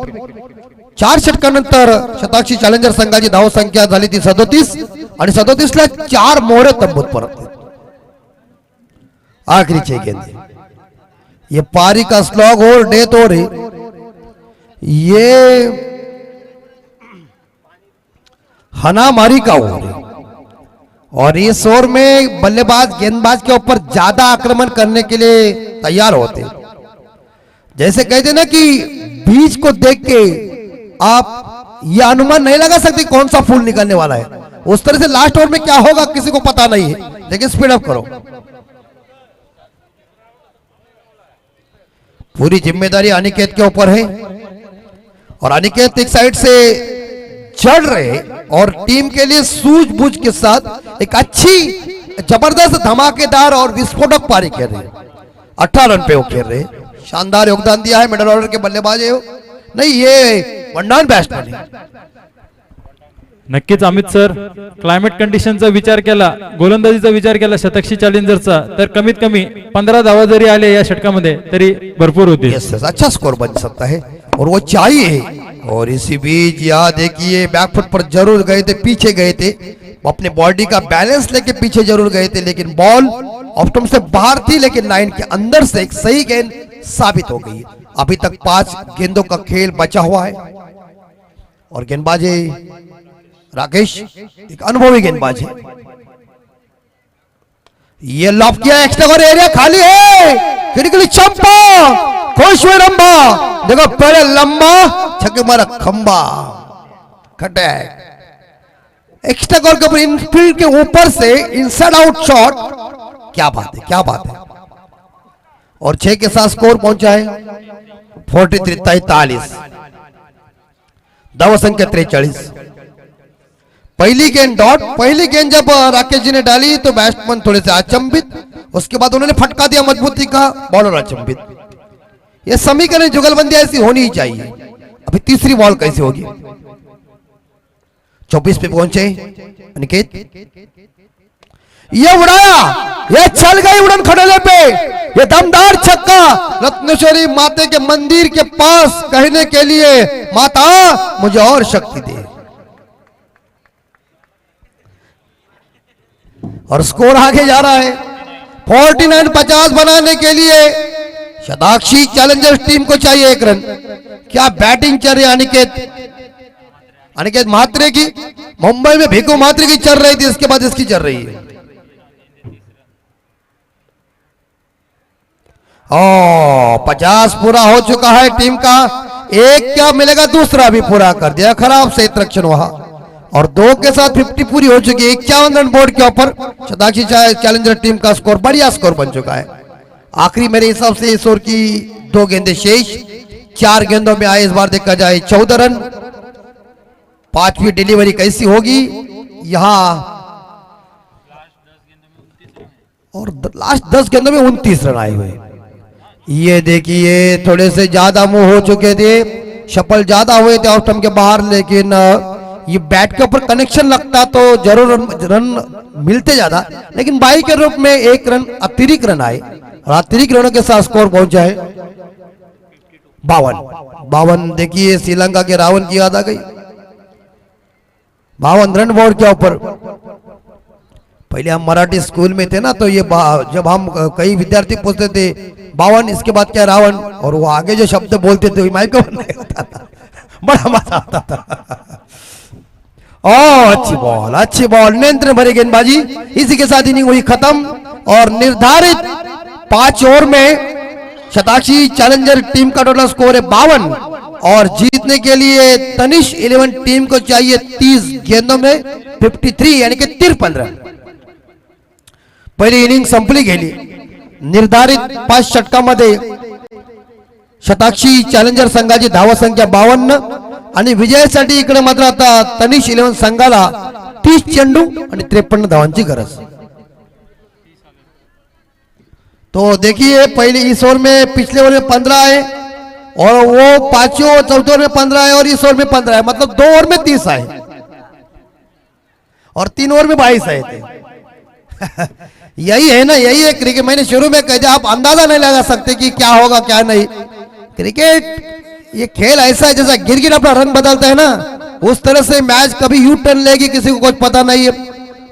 4 षटकानंतर शताक्षी चॅलेंजर संघाची धाव संख्या झाली ती 37 आणि 37 ला 4 मोहरे तंबूत परतले। आखिरी 6 गेंद, ये पारी का स्लॉग और डेथ हो रही, ये हनामारी का हो रही। और इस ओवर में बल्लेबाज गेंदबाज के ऊपर ज्यादा आक्रमण करने के लिए तैयार होते। जैसे कहते ना कि बीज को देख के आप यह अनुमान नहीं लगा सकते कौन सा फूल निकलने वाला है, उस तरह से लास्ट ओवर में क्या होगा किसी को पता नहीं है। लेकिन स्पीड अप करो, पूरी जिम्मेदारी अनिकेत के ऊपर है। और अनिकेत एक साइड से चढ़ रहे और टीम के लिए सूझबूझ के साथ एक अच्छी जबरदस्त धमाकेदार और विस्फोटक पारी खेल रहे। 18 रन पे वो खेल रहे, शानदार योगदान दिया है। मिडल ऑर्डर के बल्लेबाज है नहीं, ये वनडाउन बैट्समैन है। नक्कीच अमित सर, क्लायमेट कंडिशनचा विचार केला, गोलंदाजीचा विचार केला शतक्षी चॅलेंजरचा, तर कमीत कमी 15 धावा जरी आले या षटकामध्ये तरी भरपूर होतील। अच्छा स्कोर बन सकता है और वो चाहिए। और इसी बीच यहाँ देखिए बैकफुट पर जरूर गए थे, पीछे गए थे, अपने बॉडी का बैलेंस लेके पीछे जरूर गए थे, लेकिन बॉल ऑप्टम से बाहर थी, लेकिन लाइन के अंदर से एक सही गेंद साबित हो गई। अभी तक 5 गेंदों का खेल बचा हुआ है। और गेंदबाज राकेश एक अनुभवी गेंदबाज है, ये लॉफ किया, एक्स्ट्रा कवर एरिया खाली है, क्रिटिकली चंपा खुश हुए रंबा, देखो पहले लंबा छक्के मारा खंबा, खटे एक्स्ट्रा कवर के ऊपर इनफील्ड के ऊपर से इनसाइड आउट शॉट, क्या बात है, क्या बात है। और 6 के साथ स्कोर पहुंचा है 43-43, धावा संख्या 43। पहली गेंद डॉट, पहली गेंद जब राकेश जी ने डाली तो बैट्समैन थोड़े से अचंभित, उसके बाद उन्होंने फटका दिया मजबूती का, बॉलर अचंभित। यह समीकरण जुगलबंदी ऐसी होनी ही चाहिए। अभी तीसरी बॉल कैसे होगी? 24 पे पहुंचे अनिकेत, ये उड़ाया, ये चल गई उड़न खड़ेले पे, ये दमदार छक्का रत्नेश्वरी माते के मंदिर के पास कहने के लिए, माता मुझे और शक्ति दे। और स्कोर आगे जा रहा है 49-50 बनाने के लिए शताक्षी चैलेंजर्स टीम को चाहिए 1 रन। क्या बैटिंग चल रही है अनिकेत म्हात्रे की, मुंबई में भिकू म्हात्रे की चल रही थी, इसके बाद इसकी चल रही है। 50 पूरा हो चुका है टीम का, एक क्या मिलेगा, दूसरा भी पूरा कर दिया, खराब से रक्षण वहां। और 2 के साथ 50 पूरी हो चुकी है, 51 रन बोर्ड के ऊपर शताक्षी चैलेंजर टीम का स्कोर, बढ़िया स्कोर बन चुका है। आखिरी मेरे हिसाब से इस ओवर की 2 गेंदें शेष, 4 गेंदों में आए इस बार देखा जाए 14 रन। 5वीं डिलीवरी कैसी होगी यहां, और लास्ट 10 गेंदों में 29 रन आए हुए। ये देखिए थोड़े से ज्यादा मुंह हो चुके थे, शफल ज्यादा हुए थे ऑफ स्टंप के बाहर, लेकिन ये बैट के ऊपर कनेक्शन लगता तो जरूर रन मिलते ज्यादा, लेकिन बाई के रूप में 1 रन अतिरिक्त रन आए और अतिरिक्त रनों के साथ स्कोर पहुंचा है 52। देखिए श्रीलंका के रावण की याद आ गई, 52 रन बोर्ड के ऊपर। पहले हम मराठी स्कूल में थे ना, तो ये जब हम कई विद्यार्थी पूछते थे 52 इसके बाद क्या रावण, और वो आगे जो शब्द बोलते थे माइक को नहीं होता था, बड़ा मजा आता था। अच्छी बॉल नियंत्रण भरी गेंदबाजी, इसी के साथ इनिंग हुई खत्म। और निर्धारित 5 ओवर में शताक्षी चैलेंजर टीम का टोटल स्कोर है 52 और जीतने के लिए तनिष 11 टीम को चाहिए 30 गेंदों में 53 यानी की 53 रन. पहिली इनिंग संपली गेली. निर्धारित 5 षटकामध्ये शताक्षी चॅलेंजर संघाची धावा संख्या 52 आणि विजयासाठी इकडे मात्र आता तनिष 11 संघाला 30 चेंडू आणि 53 धावांची गरज. तो देखिए पहले इस ओवर में पिछले ओवर में 15 है और वो पांचवें और चौथे ओवर में 15 है और इस ओवर में 15 है, मतलब 2 ओवर में 30 है और 3 ओवर में 22 है. यही है ना, यही है क्रिकेट. मैंने शुरू में कह दिया, आप अंदाजा नहीं लगा सकते कि क्या होगा क्या नहीं. क्रिकेट ये खेल ऐसा है जैसा गिर गिर अपना रंग बदलता है ना, उस तरह से मैच कभी यू टर्न लेगी किसी को कुछ पता नहीं है.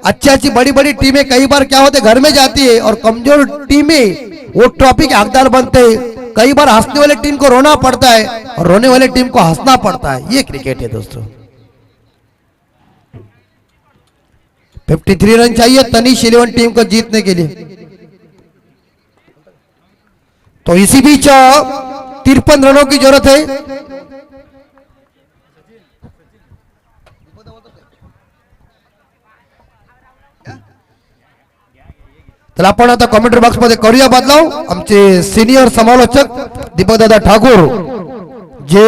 अच्छी अच्छी बड़ी बड़ी टीमें कई बार क्या होते घर में जाती है और कमजोर टीमें वो ट्रॉफी के हकदार बनते हैं. कई बार हंसने वाले टीम को रोना पड़ता है और रोने वाले टीम को हंसना पड़ता है. ये क्रिकेट है दोस्तों. 53 रन चाहिए तनिष 11 टीम को जीतने के लिए. तो इसी बीच 53 रनों की जरूरत है. तर आपण आता कमेंट बॉक्स मध्ये करूया बदलाव. आमचे सिनियर समालोचक दीपकदादा ठाकूर जे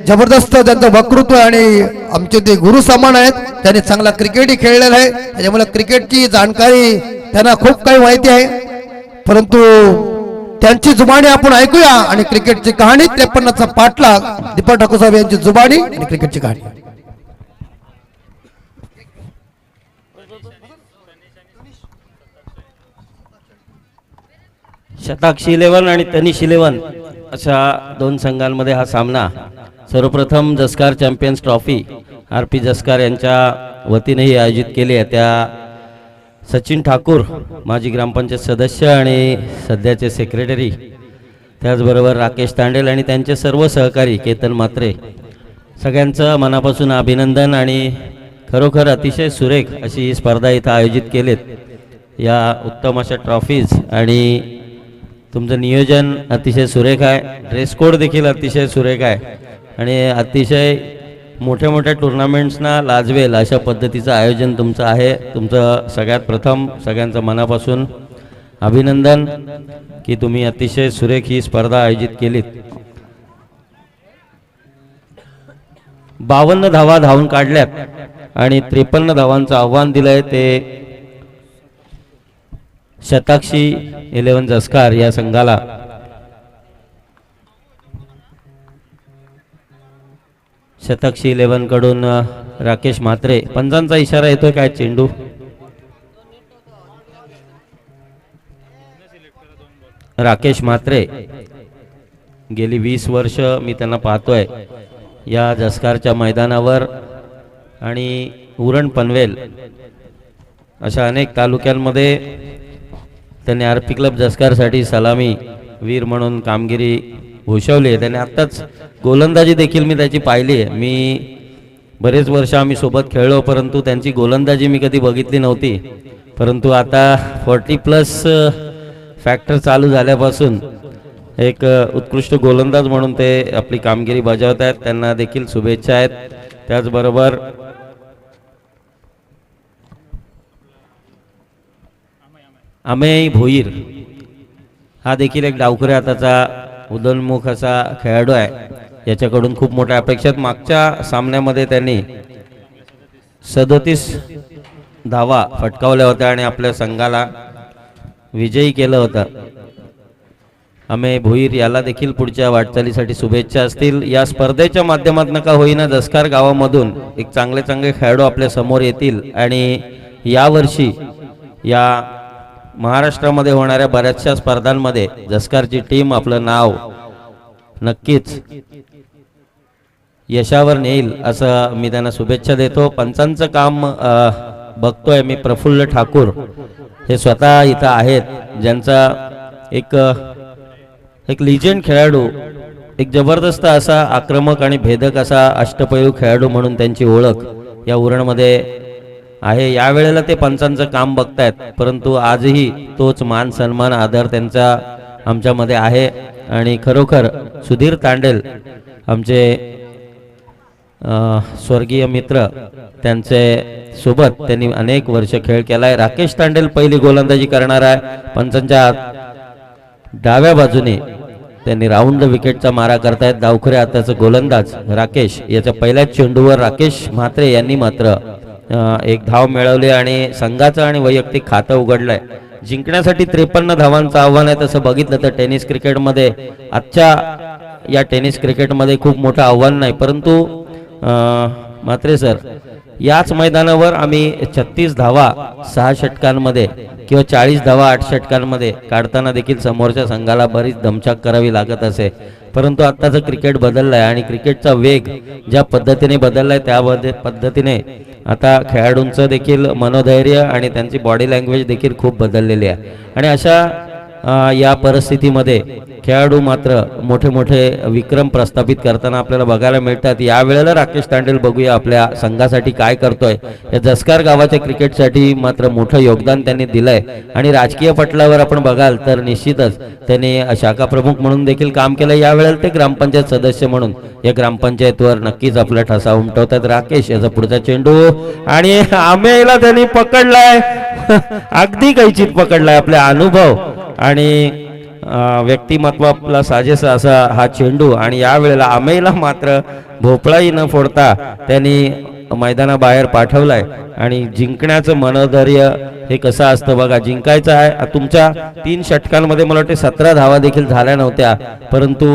जबरदस्त त्यांचं वक्तृत्व आणि आमचे ते गुरु समान आहेत. त्यांनी चांगला क्रिकेटही खेळलेला आहे, त्याच्यामुळे क्रिकेटची जाणकारी त्यांना खूप काही माहिती आहे. परंतु त्यांची जुबानी आपण ऐकूया आणि क्रिकेटची कहाणी 53चा पाठलाग दीपक ठाकूर साहेब यांची जुबानी आणि क्रिकेटची कहाणी. शताक्षी 11 आणि तनिष 11 अशा 2 संघांमध्ये हा सामना. सर्वप्रथम जस्कार चॅम्पियन्स ट्रॉफी RP जस्कार यांच्या वतीनेही आयोजित केली आहे. त्या सचिन ठाकूर माजी ग्रामपंचायत सदस्य आणि सध्याचे सेक्रेटरी, त्याचबरोबर राकेश तांडेल आणि त्यांचे सर्व सहकारी केतन म्हात्रे, सगळ्यांचं मनापासून अभिनंदन. आणि खरोखर अतिशय सुरेख अशी ही स्पर्धा इथं आयोजित केलेत. या उत्तम अशा ट्रॉफीज आणि तुमचं नियोजन अतिशय सुरेख आहे. ड्रेस कोड देखील अतिशय सुरेख आहे आणि अतिशय मोठ्या मोठ्या टुर्नामेंट्सना लाजवेल अशा पद्धतीचं आयोजन तुमचं आहे. तुमचं सगळ्यात प्रथम सगळ्यांचं मनापासून अभिनंदन की तुम्ही अतिशय सुरेख ही स्पर्धा आयोजित केलीत. 52 धावा धावून काढल्यात आणि 53 धावांचं आव्हान दिलंय ते शताक्षी 11 जस्कार या संघाला. शताक्षी 11 कडून राकेश म्हात्रे. पंचांचा इशारा येतोय काय? चेंडू राकेश म्हात्रे गेली 20 वर्ष मी त्यांना पाहतोय या जस्कारच्या मैदानावर आणि उरण पनवेल अशा अनेक तालुक्यांमध्ये त्यांनी RP क्लब जस्कारसाठी सलामी वीर म्हणून कामगिरी भूषवली आहे. त्याने आत्ताच गोलंदाजी देखील मी त्याची पाहिली आहे. मी बरेच वर्ष आम्ही सोबत खेळलो, परंतु त्यांची गोलंदाजी मी कधी बघितली नव्हती. परंतु आता 40+ फॅक्टर चालू झाल्यापासून एक उत्कृष्ट गोलंदाज म्हणून ते आपली कामगिरी बजावत आहेत. त्यांना देखील शुभेच्छा आहेत. त्याचबरोबर अमेय भोईर हा देखील एक डावखुरे हाताचा उदयोन्मुख असा खेळाडू आहे. याच्याकडून खूप मोठ्या अपेक्षा आहेत. मागच्या सामन्यामध्ये त्यांनी 37 धावा फटकावल्या होत्या आणि आपल्या संघाला विजयी केलं होतं. अमेय भोईर याला देखील पुढच्या वाटचालीसाठी शुभेच्छा असतील. या स्पर्धेच्या माध्यमातून का होईना जस्कार गावामधून एक चांगले चांगले खेळाडू आपल्या समोर येतील आणि यावर्षी या महाराष्ट्रामध्ये होणाऱ्या बऱ्याचशा स्पर्धांमध्ये जस्कारची टीम आपलं नाव नक्कीच यशावर नेईल असं मी त्यांना शुभेच्छा देतो. पंचांचं काम बघतोय मी. प्रफुल्ल ठाकूर हे स्वतः इथं आहेत, ज्यांचा एक लिजेंड खेळाडू, एक जबरदस्त असा आक्रमक आणि भेदक असा अष्टपैलू खेळाडू म्हणून त्यांची ओळख या उरणमध्ये आहे. यावेळेला ते पंचांचं काम बघतायत, परंतु आजही तोच मान सन्मान आदर त्यांचा आमच्यामध्ये आहे. आणि खरोखर सुधीर तांडेल आमचे स्वर्गीय मित्र त्यांचे सोबत त्यांनी अनेक वर्ष खेळ केलाय. राकेश तांडेल पहिली गोलंदाजी करणार आहे. पंचांच्या डाव्या बाजूने त्यांनी राऊंड विकेटचा मारा करतायत डावखुऱ्या हाताचा गोलंदाज राकेश. याच्या पहिल्याच चेंडूवर राकेश म्हात्रे यांनी मात्र एक धाव मिळवली आणि संघाचं आणि वैयक्तिक खातं उघडलंय. जिंकण्यासाठी 53 धावांचं आव्हान आहे. तसं बघितलं तर टेनिस क्रिकेटमध्ये आजच्या या टेनिस क्रिकेटमध्ये खूप मोठं आव्हान नाही, परंतु म्हात्रे सर याच मैदानावर आम्ही 36 धावा 6 षटकांमध्ये किंवा 40 धावा 8 षटकांमध्ये काढताना देखील समोरच्या संघाला बरीच दमछाक करावी लागत असे. परंतु आत्ताचं क्रिकेट बदललं आहे आणि क्रिकेटचा वेग ज्या पद्धतीने बदलला आहे त्या पद्धतीने आता खेळाडूंचं देखील मनोधैर्य आणि त्यांची बॉडी लँग्वेज देखील खूप बदललेली आहे. आणि अशा या परिस्थितीमध्ये खेळाडू मात्र मोठे मोठे विक्रम प्रस्थापित करताना आपल्याला बघायला मिळतात. यावेळेला राकेश तांडेल बघूया आपल्या संघासाठी काय करतोय. या जसकार गावाच्या क्रिकेटसाठी मात्र मोठं योगदान त्यांनी दिलंय आणि राजकीय पटलावर आपण बघाल तर निश्चितच त्यांनी शाखा प्रमुख म्हणून देखील काम केलं. यावेळेला ते ग्रामपंचायत सदस्य म्हणून या ग्रामपंचायतवर नक्कीच आपला ठसा उमटवतात. राकेश याचा पुढचा चेंडू आणि आमेला त्यांनी पकडलाय अगदी कैचित पकडलाय. आपला अनुभव आणि व्यक्तिमत्वाला साजेसा असा हा चेंडू आणि यावेळेला आमेला मात्र भोपळाही न फोडता त्यांनी मैदानाबाहेर पाठवलाय. आणि जिंकण्याचं मनोधैर्य हे कसं असतं बघा. जिंकायचं आहे. तुमच्या 3 षटकांमध्ये मला वाटते 17 धावा देखील झाल्या नव्हत्या, परंतु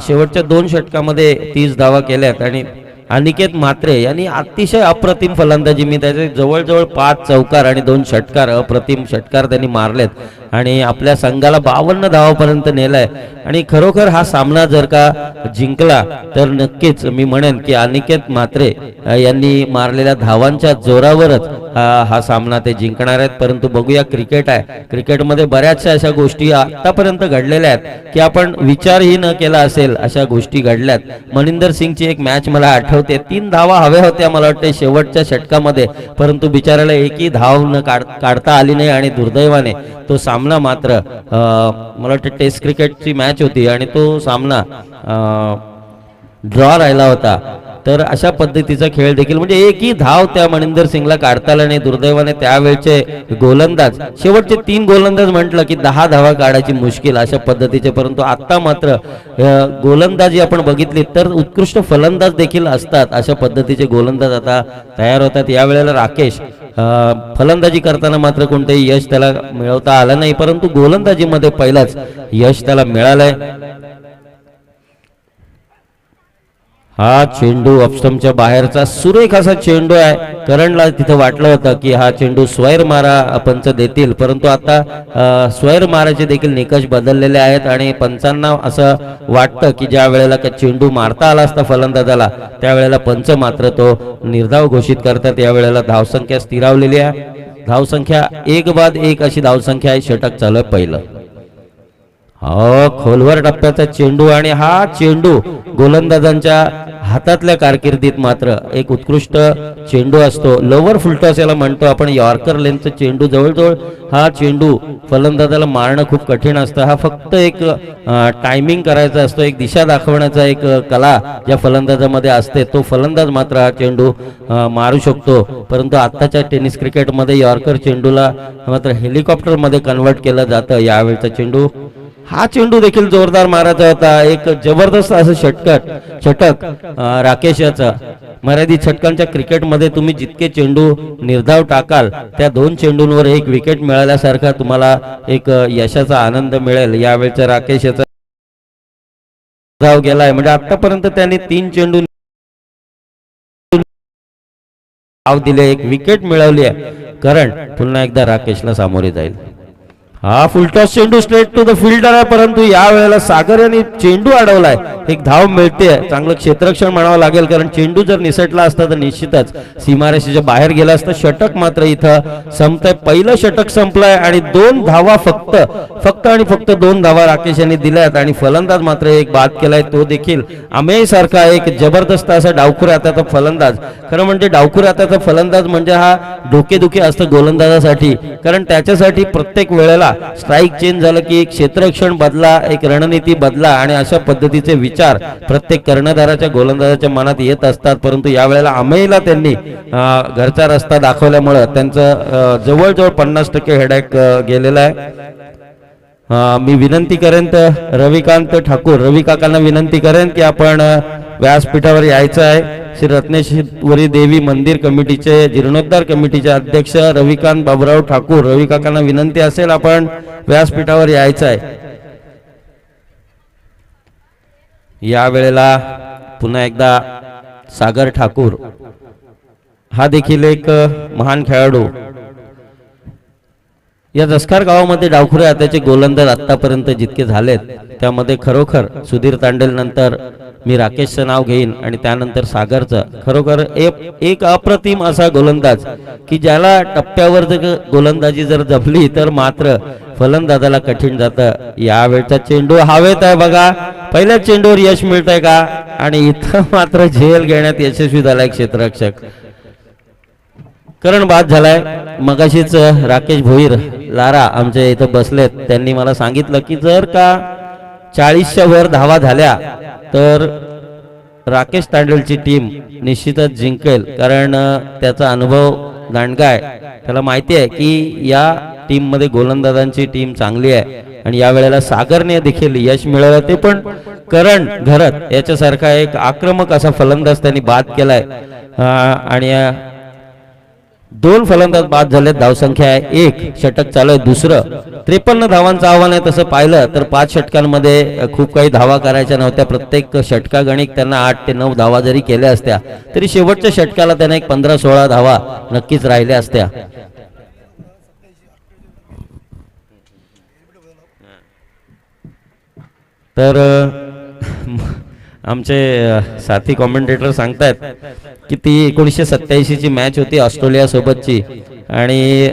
शेवटच्या 2 षटकामध्ये 30 धावा केल्यात. आणि अनिकेत म्हात्रे यांनी अतिशय अप्रतिम फलंदाजी, मी त्याचे जवळजवळ 5 चौकार आणि 2 षटकार अप्रतिम षटकार त्यांनी मारलेत आणि आपल्या संघाला 52 धावापर्यंत नेलाय. आणि खरोखर हा सामना जर का जिंकला तर नक्कीच मी म्हणेन की अनिकेत म्हात्रे यांनी मारलेल्या धावांच्या जोरावरच हा सामना ते जिंकणार आहेत. परंतु बघूया, क्रिकेट आहे. क्रिकेटमध्ये बऱ्याचशा अशा गोष्टी आतापर्यंत घडलेल्या आहेत की आपण विचारही न केला असेल अशा गोष्टी घडल्यात. मनिंदर सिंगची एक मॅच मला आठवते. 3 धावा हव्या होत्या मला वाटते शेवटच्या षटकामध्ये, परंतु बिचाराला एकही धाव न काढता आली नाही आणि दुर्दैवाने तो सामना मात्र मला वाटतं टेस्ट क्रिकेटची मॅच होती आणि तो सामना ड्रॉ राहिला होता. तर अशा पद्धतीचा खेळ देखील म्हणजे एकही धाव त्या मनिंदर सिंगला काढता आला नाही. दुर्दैवाने त्यावेळचे गोलंदाज, शेवटचे 3 गोलंदाज म्हटलं की 10 धावा काढायची मुश्किल अशा पद्धतीचे. परंतु आता मात्र गोलंदाजी आपण बघितली तर उत्कृष्ट फलंदाज देखील असतात. अशा पद्धतीचे गोलंदाज आता तयार होतात. यावेळेला राकेश फलंदाजी करताना मात्र कोणतेही यश त्याला मिळवता आलं नाही, परंतु गोलंदाजीमध्ये पहिलाच यश त्याला मिळालंय. हा चेंडू ऑफस्टंपच्या बाहेरचा सुरेख असा चेंडू आहे. करणला तिथं वाटलं होतं की हा चेंडू स्वैर मारा पंच देतील, परंतु आता स्वैर माराचे देखील निकष बदललेले आहेत आणि पंचांना असं वाटतं की ज्या वेळेला चेंडू मारता आला असता फलंदाजाला त्यावेळेला पंच मात्र तो निर्धाव घोषित करतात. यावेळेला धावसंख्या स्थिरावलेली आहे. धावसंख्या 1-1 अशी धावसंख्या आहे. षटक चालू आहे पहिलं. खोलवर टप्प्याचा चेंडू आणि हा चेंडू गोलंदाजांच्या हातातल्या कारकिर्दीत मात्र एक उत्कृष्ट चेंडू असतो. लोवर फुलटॉस याला म्हणतो आपण. यॉर्कर लेनचा चेंडू जवळजवळ हा चेंडू फलंदाजाला मारणं खूप कठीण असतं. हा फक्त एक टायमिंग करायचा असतो, एक दिशा दाखवण्याचा एक कला ज्या फलंदाजामध्ये असते. तो फलंदाज मात्र हा चेंडू मारू शकतो. परंतु आत्ताच्या टेनिस क्रिकेटमध्ये यॉर्कर चेंडूला मात्र हेलिकॉप्टरमध्ये कन्वर्ट केलं जातं. यावेळचा चेंडू, हा चेंडू देखील जोरदार मारायचा होता. एक जबरदस्त असं षटक राकेश याचा. मर्यादित षटकांच्या क्रिकेटमध्ये तुम्ही जितके चेंडू निर्धाव टाकाल त्या 2 चेंडूंवर 1 विकेट मिळाल्यासारखा तुम्हाला एक यशाचा आनंद मिळेल. यावेळचा राकेश याचा धाव गेलाय म्हणजे आतापर्यंत त्यांनी 3 चेंडू धाव दिले, 1 विकेट मिळवली आहे. करण पुन्हा एकदा राकेशला सामोरे जाईल. हा फुलटॉस चेंडू स्ट्रेट टू द फिल्डर आहे, परंतु या वेळेला सागर यांनी चेंडू अडवलाय. एक धाव मिळते. चांगलं क्षेत्ररक्षण म्हणावं लागेल, कारण चेंडू जर निसटला असता तर निश्चितच सीमारेषेच्या बाहेर गेला असता. षटक मात्र इथं संपतंय. पहिलं षटक संपलंय आणि 2 धावा फक्त आणि फक्त 2 धावा राकेश यांनी दिल्यात आणि फलंदाज मात्र एक बाद केलाय, तो देखील अमेय सारखा एक जबरदस्त असा डावखुऱ्या हाताचा फलंदाज. खरं म्हणजे डावखुऱ्या हाताचा फलंदाज म्हणजे हा डोकेदुखी असतं गोलंदाजासाठी, कारण त्याच्यासाठी प्रत्येक वेळेला स्ट्राईक चेंज झालं की एक क्षेत्ररक्षण बदला, एक रणनीती बदला आणि अशा पद्धतीचे विचार प्रत्येक कर्णधाराच्या गोलंदाजाच्या मनात येत असतात. परंतु यावेळेला आम्हाला त्यांनी घरचा रस्ता दाखवल्यामुळं त्यांचं जवळजवळ 50% हेडॅक गेलेला आहे. मी विनंती करेन तर रविकांत ठाकूर, रवी काकांना विनंती करेन की आपण व्यासपीठावर यायचं आहे. श्री रत्नेश्वरी देवी मंदिर कमिटीचे जीर्णोद्धार कमिटीचे अध्यक्ष रविकांत बाबुराव ठाकूर, रवी काकांना विनंती असेल आपण व्यासपीठावर यायचं आहे. या वेळेला पुन्हा एकदा सागर ठाकूर हा देखील एक महान खेळाडू. या जसकार गावामध्ये डावखुरे हाताचे गोलंदाज आतापर्यंत जितके झालेत त्यामध्ये खरोखर सुधीर तांडेल नंतर मी राकेशचं नाव घेईन आणि त्यानंतर सागरचं. खरोखर एक अप्रतिम असा गोलंदाज की ज्याला टप्प्यावर जर गोलंदाजी जर जमली तर मात्र फलंदाजाला कठीण जातं. यावेळचा चेंडू हवेत आहे बघा, पहिल्या चेंडूवर यश मिळतंय का आणि इथं मात्र झेल घेण्यात यशस्वी झालाय क्षेत्ररक्षक. करण बाद झालाय. मगाशीच राकेश भोईर लारा आमच्या इथं बसलेत, त्यांनी मला सांगितलं की जर का 40च्या वर धावा झाल्या तर राकेश तांडेलची टीम निश्चितच जिंकेल, कारण त्याचा अनुभव दांडगा आहे. त्याला माहिती आहे की या टीम मध्ये गोलंदाजांची टीम चांगली आहे आणि या वेळेला सागरने देखील यश मिळवलं, ते पण करण घरत याच्यासारखा एक आक्रमक असा फलंदाज त्यांनी बाद केलाय. आणि 2 फलंदाज बाद झाले, धावसंख्या आहे 1, षटक चालू आहे दुसरं. 53 धावांचं आव्हान आहे. तसं पाहिलं तर 5 षटकांमध्ये खूप काही धावा करायच्या नव्हत्या. प्रत्येक षटकागणिक त्यांना 8 ते 9 धावा जरी केल्या असत्या तरी शेवटच्या षटकाला त्यांना एक 15-16 धावा नक्कीच राहिल्या असत्या. तर आमचे साथी कॉमेंटेटर सांगतायत की ती 1987 ची मॅच होती ऑस्ट्रेलिया सोबतची आणि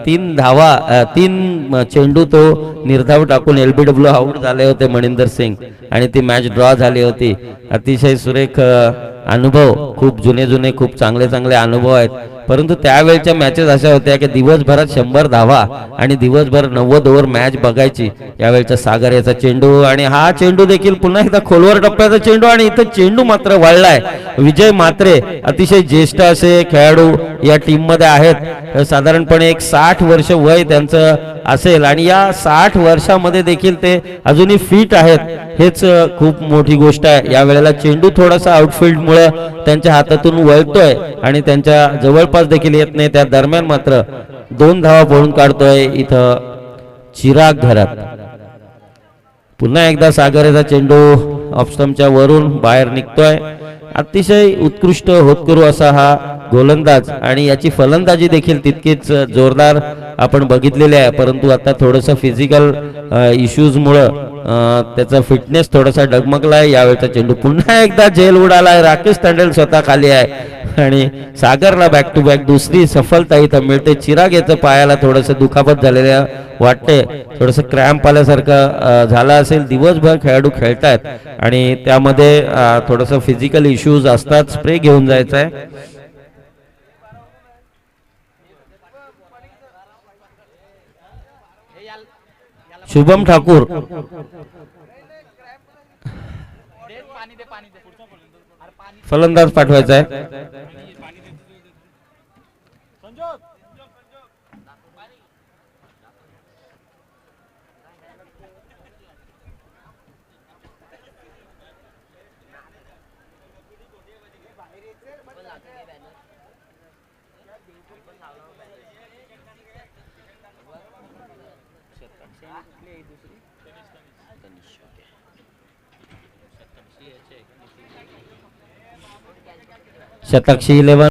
3 चेंडू तो निर्धाव टाकून LBW आउट झाले होते मनिंदर सिंग आणि ती मॅच ड्रॉ झाली होती. अतिशय सुरेख अनुभव, खूप जुने खूप चांगले अनुभव आहेत. परंतु त्यावेळच्या मॅचेस अशा होत्या की दिवसभरात 100 धावा आणि दिवसभर 90 ओव्हर मॅच बघायची. यावेळचा सागर याचा चेंडू आणि हा चेंडू देखील पुन्हा एकदा खोलवर टप्प्याचा चेंडू आणि इथं चेंडू मात्र वळलाय. विजय म्हात्रे अतिशय ज्येष्ठ असे खेळाडू या टीम मध्ये आहेत. साधारणपणे एक 60 वर्ष वय त्यांचं असेल आणि या 60 वर्षामध्ये देखील ते अजूनही फिट आहेत, हेच खूप मोठी गोष्ट आहे. या वेळेला चेंडू थोडासा आउटफील्ड मुळे त्यांच्या हातातून वळतोय आणि त्यांच्या जवळपास देखील येत नाही. त्या दरम्यान मात्र 2 धावा पळून काढतोय इथं चिराग घरात. पुन्हा एकदा सागरेचा चेंडू ऑफस्टंपच्या वरून बाहेर निघतोय. अतिशय उत्कृष्ट होतकरू असा हा गोलंदाज आणि याची फलंदाजी देखील तितकीच जोरदार आपण बघितलेली आहे. परंतु आता थोडंसं फिजिकल इश्यूज मुळे त्याचा फिटनेस थोडासा डगमगलाय. यावेळचा चेंडू पुन्हा एकदा झेल उडालाय. राकेश तांडेल स्वतः खाली आहे आणि सागरला बॅक टू बॅक दुसरी सफलता इथं मिळते. चिराग याचं पायाला थोडंसं दुखापत झालेल्या वाटते, थोडंसं क्रॅम्प आल्यासारखं झालं असेल. दिवसभर खेळाडू खेळतायत आणि त्यामध्ये थोडंसं फिजिकल इश्यूज असतात. स्प्रे घेऊन जायचं आहे. शुभम ठाकूर फलंदाज पाठवायचा आहे. शतकशी 11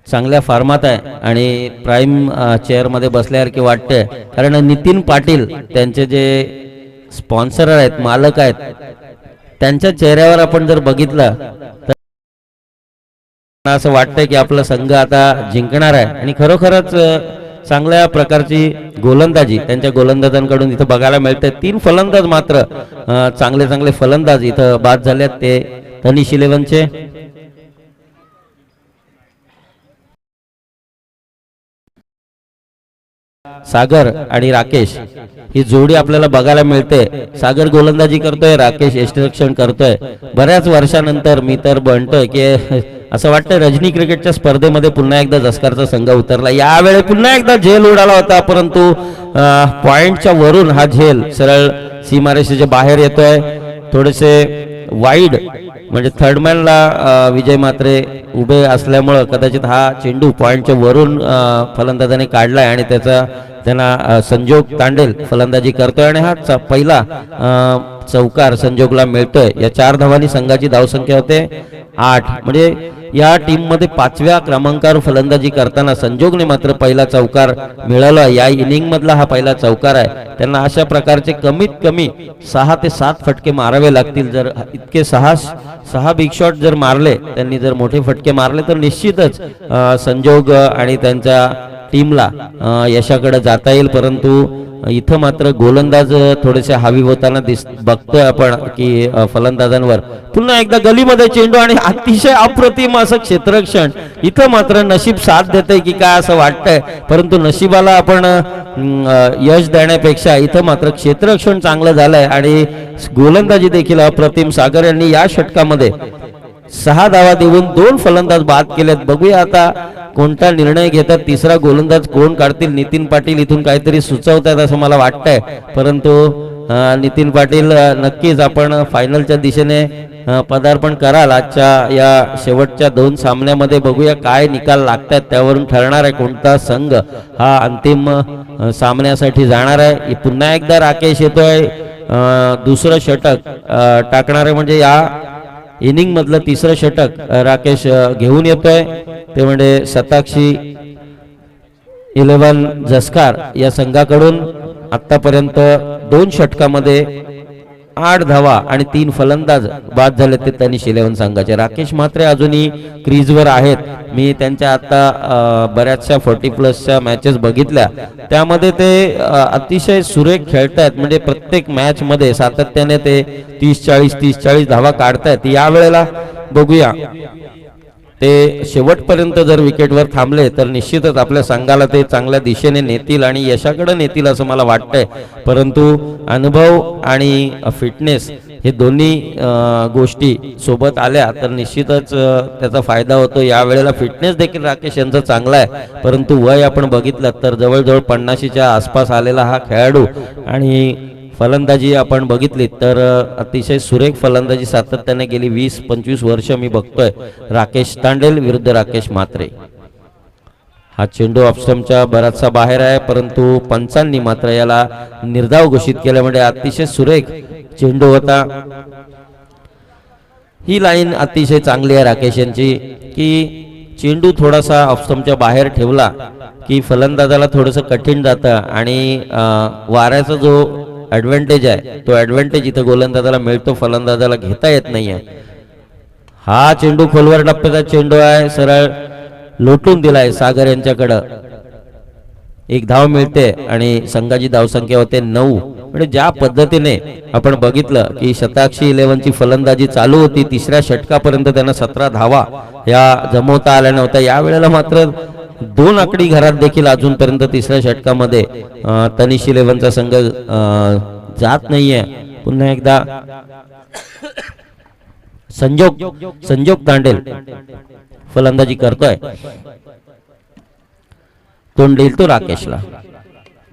चांगल्या फॉर्मात आहे आणि प्राईम चेअर मध्ये बसल्यासारखे वाटते, कारण नितीन पाटील त्यांचे जे स्पॉन्सर आहेत, मालक आहेत, त्यांच्या चेहऱ्यावर आपण जर बघितलं तर असं वाटतंय की आपला संघ आता जिंकणार आहे. आणि खरोखरच चांगल्या प्रकारची गोलंदाजी त्यांच्या गोलंदाजांकडून इथं बघायला मिळते. 3 फलंदाज मात्र चांगले फलंदाज इथं बाद झालेत, ते तनिष 11चे. सागर आणि राकेश ही जोडी आपल्याला बघायला मिळते. सागर गोलंदाजी करतोय, राकेश यष्टिरक्षण करतोय. बऱ्याच वर्षानंतर मी तर म्हणतोय की असं वाटतं रजनी क्रिकेटच्या स्पर्धेमध्ये पुन्हा एकदा जसकारचा संघ उतरला. यावेळी पुन्हा एकदा झेल उडाला होता, परंतु पॉइंटच्या वरून हा झेल सरळ सीमारेषेच्या बाहेर येतोय. थोडेसे वाईड म्हणजे थर्डमॅनला विजय मात्रे उभे असल्यामुळं कदाचित हा चेंडू पॉइंटच्या वरून फलंदाजाने काढलाय आणि त्यांना संजोग तांडेल फलंदाजी करतोय आणि हा पहिला चौकार संजोगला मिळतोय. या 4 धावांनी संघाची धावसंख्या होते 8. म्हणजे या टीम मध्ये 5व्या क्रमांकावर फलंदाजी करताना संजोगने मात्र पहिला चौकार मिळवला. या इनिंग मधला हा पहिला चौकार आहे. त्यांना अशा प्रकारचे कमीत कमी 6 ते 7 फटके मारावे लागतील. जर इतके 6 बिग शॉट जर मारले, त्यांनी जर मोठे फटके मारले तर निश्चितच संजोग आणि त्यांच्या टीमला यशाकडे जाता येईल. परंतु इथं मात्र गोलंदाज थोडेसे हावी होताना बघतोय आपण की फलंदाजांवर. पुन्हा एकदा गलीमध्ये चेंडू आणि अतिशय अप्रतिम असं क्षेत्ररक्षण. इथं मात्र नशीब साथ देते की काय असं वाटतंय, परंतु नशिबाला आपण यश देण्यापेक्षा इथं मात्र क्षेत्ररक्षण चांगलं झालंय आणि गोलंदाजी देखील अप्रतिम. सागर यांनी या षटकामध्ये 6 धावा देऊन 2 फलंदाज बाद केलेत. बघूया आता कोणता निर्णय घेतात, तिसरा गोलंदाज कोण काढतील. नितीन पाटील इथून काहीतरी सुचवतात असं मला वाटतंय, परंतु नितीन पाटील नक्कीच आपण फायनलच्या दिशेने पदार्पण कराल. आजच्या या शेवटच्या 2 सामन्यामध्ये बघूया काय निकाल लागतात, त्यावरून ठरणार आहे कोणता संघ हा अंतिम सामन्यासाठी जाणार आहे. पुन्हा एकदा राकेश येतोय, दुसरं षटक टाकणारे म्हणजे या इनिंग मधलं तिसरं षटक राकेश घेऊन येतोय. ते म्हणजे शताक्षी 11 जसकार या संघाकडून आतापर्यंत 2 षटकामध्ये 8 धावा आणि 3 फलंदाज बाद झाले ते तनिष 11 संघाचे. राकेश मात्रे अजूनही क्रीजवर आहेत. मी त्यांच्या आता बऱ्याचशा 40+ मॅचेस बघितल्या, त्यामध्ये ते अतिशय सुरेख खेळतायत. म्हणजे प्रत्येक मॅच मध्ये सातत्याने ते 30-40 धावा काढतायत. यावेळेला बघूया ते शेवटपर्यंत जर विकेटवर थांबले तर निश्चितच आपल्या संघाला ते चांगल्या दिशेने नेतील आणि यशाकडे नेतील असं मला वाटतंय. परंतु अनुभव आणि फिटनेस हे दोन्ही गोष्टी सोबत आल्या तर निश्चितच त्याचा फायदा होतो. यावेळेला फिटनेस देखील राकेश यांचा चांगला आहे, परंतु वय आपण बघितलं तर जवळजवळ 50च्या आसपास आलेला हा खेळाडू आणि फलंदाजी आपण बघितली तर अतिशय सुरेख फलंदाजी सातत्याने गेली 20-25 वर्ष मी बघतोय. राकेश तांडेल विरुद्ध राकेश मात्रे. हा चेंडू ऑफस्टंपच्या बराचसा बाहेर आहे, परंतु पंचांनी मात्र याला निर्धाव घोषित केला. म्हणजे अतिशय सुरेख चेंडू होता. ही लाईन अतिशय चांगली आहे राकेश यांची की चेंडू थोडासा ऑफस्टंपच्या बाहेर ठेवला की फलंदाजाला थोडंसं कठीण जातं आणि वाऱ्याचा जो ऍडव्हान्टेज आहे तो ऍडव्हान्टेज इथं गोलंदाजाला मिळतो, फलंदाजाला घेता येत नाहीये. हा चेंडू खोलवर टप्प्याचा चेंडू आहे, सरळ लोटून दिलाय सागर यांच्याकडं. 1 धाव मिळते आणि संघाची धावसंख्या होते 9. म्हणजे ज्या पद्धतीने आपण बघितलं की शताक्षी 11ची फलंदाजी चालू होती, 3ऱ्या षटकापर्यंत त्यांना 17 धावा या जमवता आल्या नव्हत्या. यावेळेला मात्र 2 आकडी घरात देखील अजूनपर्यंत 3ऱ्या षटकामध्ये तनिष 11चा संघ जात नाहीये. पुन्हा एकदा संजोग तांडेल फलंदाजी करतोय. तोंड देईल तो राकेशला.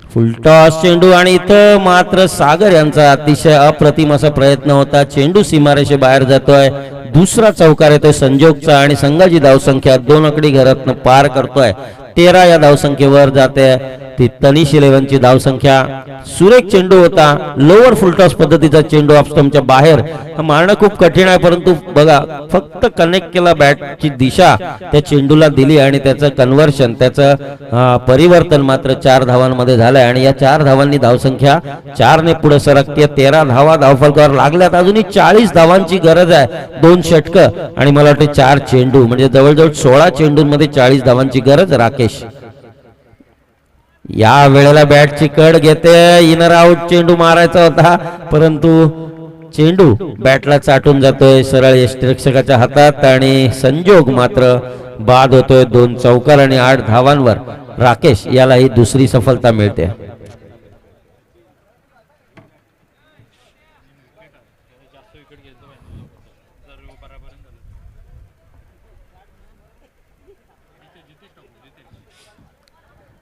फुलटॉस चेंडू आणि इथं मात्र सागर यांचा अतिशय अप्रतिम असा प्रयत्न होता. चेंडू सीमारेषे बाहेर जातोय. दुसरा चौकार येतोय संजोगचा आणि संघाची धावसंख्या 2 आकडी घरातनं पार करतोय. 13 या धावसंख्येवर जाते ती तनिष 11ची धावसंख्या. सुरेख चेंडू होता, लोअर फुलटॉस पद्धतीचा चेंडू ऑफस्टंपच्या बाहेर. मारणं खूप कठीण आहे, परंतु बघा फक्त कनेक्ट केला बॅटची दिशा त्या चेंडूला दिली आणि त्याचं कन्व्हर्शन त्याचं परिवर्तन मात्र 4 धावांमध्ये झालंय आणि या 4 धावांनी धावसंख्या 4ने पुढे सरकते. 13 धावा धावफलकावर लागल्यात. अजूनही 40 धावांची गरज आहे. 2 षटकं आणि मला वाटते 4 चेंडू म्हणजे जवळजवळ 16 चेंडूंमध्ये 40 धावांची गरज. राकेश या वेळेला बॅटची कड घेते. इनर आउट चेंडू मारायचा होता, परंतु चेंडू बॅटला चाटून जातोय सरळ यष्टिरक्षकाच्या हातात आणि संजोग मात्र बाद होतोय 2 चौकार आणि 8 धावांवर. राकेश याला ही दुसरी सफलता मिळते.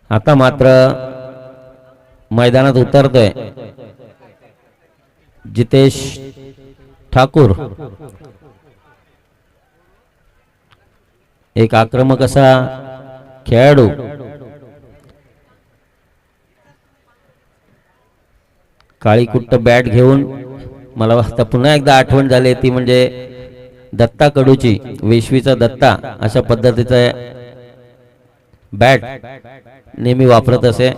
आता मात्र मैदानात उतरतोय जितेश ठाकूर. एक आक्रमक असा खेळाडू. काळी कुट्ट बॅट घेऊन मला आता पुन्हा एकदा आठवण झाली ती म्हणजे दत्ता कडूची, वेशवीचा दत्ता अशा पद्धतीचा बॅट नेहमी वापरत असे.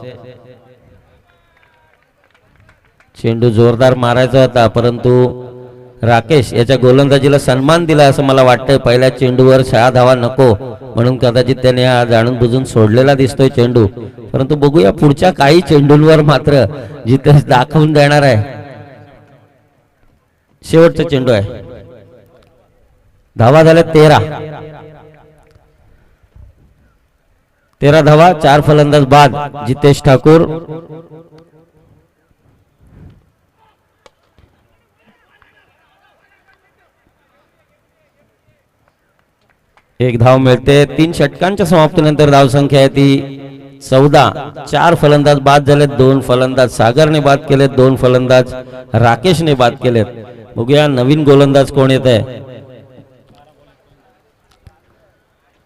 चेंडू जोरदार मारायचा होता परंतु राकेश याच्या गोलंदाजीला सन्मान दिला असं मला वाटतं. पहिल्या चेंडूवर 6 धावा नको म्हणून कदाचित त्याने हा जाणून बुजून सोडलेला दिसतोय चेंडू. परंतु बघूया पुढच्या काही चेंडूंवर मात्र जितेश दाखवून देणार आहे. शेवटचा चेंडू आहे. धावा झाल्या 13 धावा, 4 फलंदाज बाद. जितेश ठाकूर एक धाव मिळते. 3 षटकांच्या समाप्तीनंतर धावसंख्या आहे ती 14. 4 फलंदाज बाद झालेत, 2 फलंदाज सागरने बाद केलेत, 2 फलंदाज राकेशने बाद केलेत. बघूया नवीन गोलंदाज कोण येत आहे.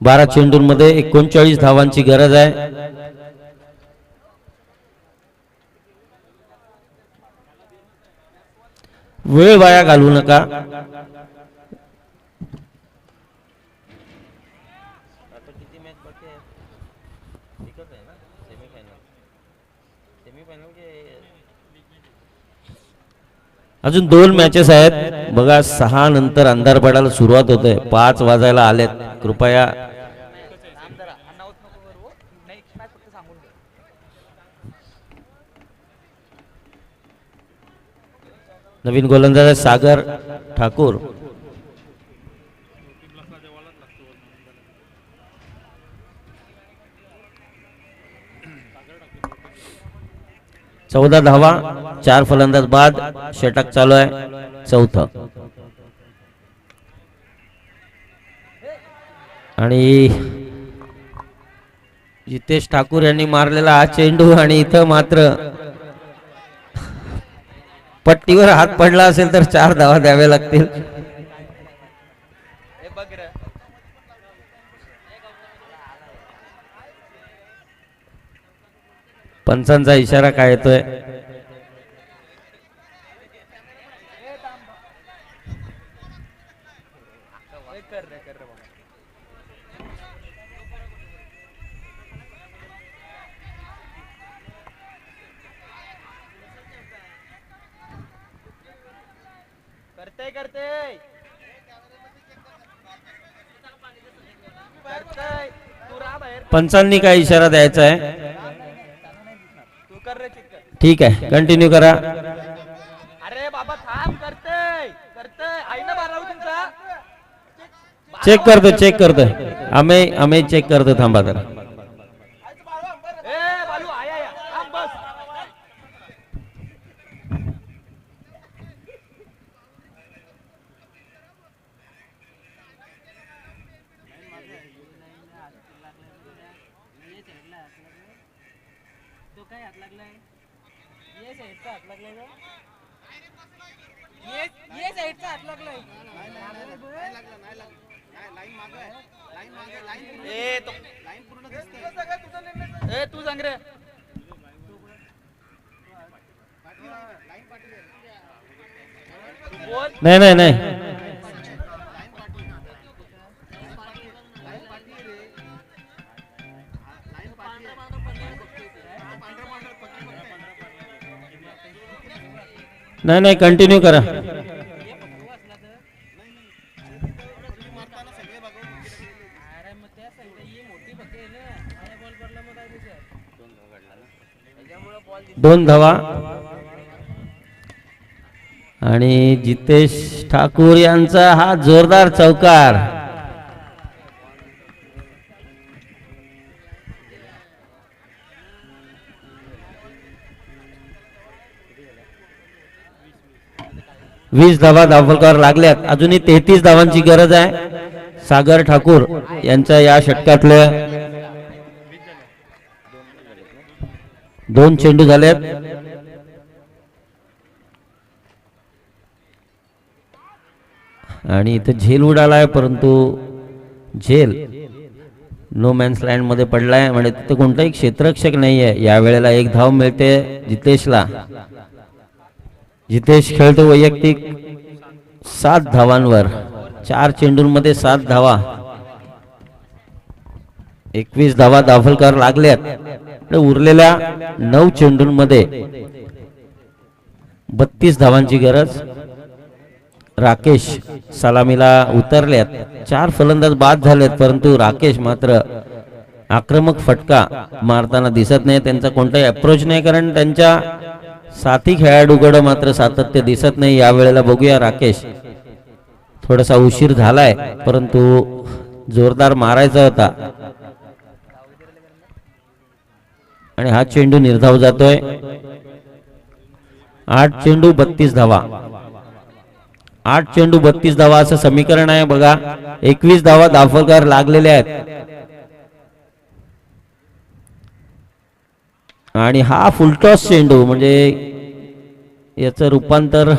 12 चेंडूंमध्ये 39 धावांची गरज आहे. वेळ वाया घालवू नका. अजून 2 मॅचेस आहेत बघा. 6 नंतर अंधार पडायला सुरुवात होते. 5 वाजायला आलेत. कृपया नवीन गोलंदाज सागर ठाकूर. चौदा धावा, 4 फलंदाज बाद. षटक चालू आहे 4थं. आणि जितेश ठाकूर यांनी मारलेला हा चेंडू आणि इथं मात्र पट्टीवर हात पडला असेल तर 4 धावा द्याव्या लागतील. पंचांचा इशारा काय येतोय. पंचांनी काय इशारा द्यायचा आहे. ठीक आहे, कंटिन्यू करा. अरे बाबा थांब. करतय आई ना बारावी तुमचा. चेक करतो आम्ही चेक करतो. थांबा जरा. ए बालू आया या थांब बस. तो काय हात लागलाय. ये साईडचा हात लागलाय का. ये साईडचा हात लागलाय. ए तो लाईन पूर्ण दिसते. ए तू सांग रे. नाही नाही कंटिन्यू करा. दोन धावा आणि जितेश ठाकूर यांचा हा जोरदार चौकार. 20 धावा धावफलकावर लागल्यात. अजूनही 33 धावांची गरज आहे. सागर ठाकूर यांच्या या षटकातले 2 चेंडू झालेत. आणि इथं झेल उडालाय, परंतु झेल नो मॅन्स लँड मध्ये पडलाय, म्हणजे तिथं कोणताही क्षेत्ररक्षक नाहीये. या वेळेला 1 धाव मिळते जितेशला. जितेश खेळतो वैयक्तिक 7 धावांवर. 4 चेंडूंमध्ये 7 धावा. 21 धावा धावफलकावर लागल्यात. उरलेल्या 9 चेंडूंमध्ये 32 धावांची गरज. राकेश सलामीला उतरल्यात. 4 फलंदाज बाद झालेत, परंतु राकेश मात्र आक्रमक फटका मारताना दिसत नाही. त्यांचा कोणताही अप्रोच नाही, कारण त्यांच्या साथी खेळाडूकडे मात्र सातत्य दिसत नाही. यावेळेला बघूया, राकेश थोडासा उशीर झालाय, परंतु जोरदार मारायचा होता. आणि हा चेंडू निर्धाव जातोय. 8 चेंडू 32 धावा. 8 चेंडू 32 धावा असं समीकरण आहे बघा. 21 धावा धावफलकावर लागलेले आहेत. आणि हा फुलटॉस चेंडू, म्हणजे याचं रूपांतर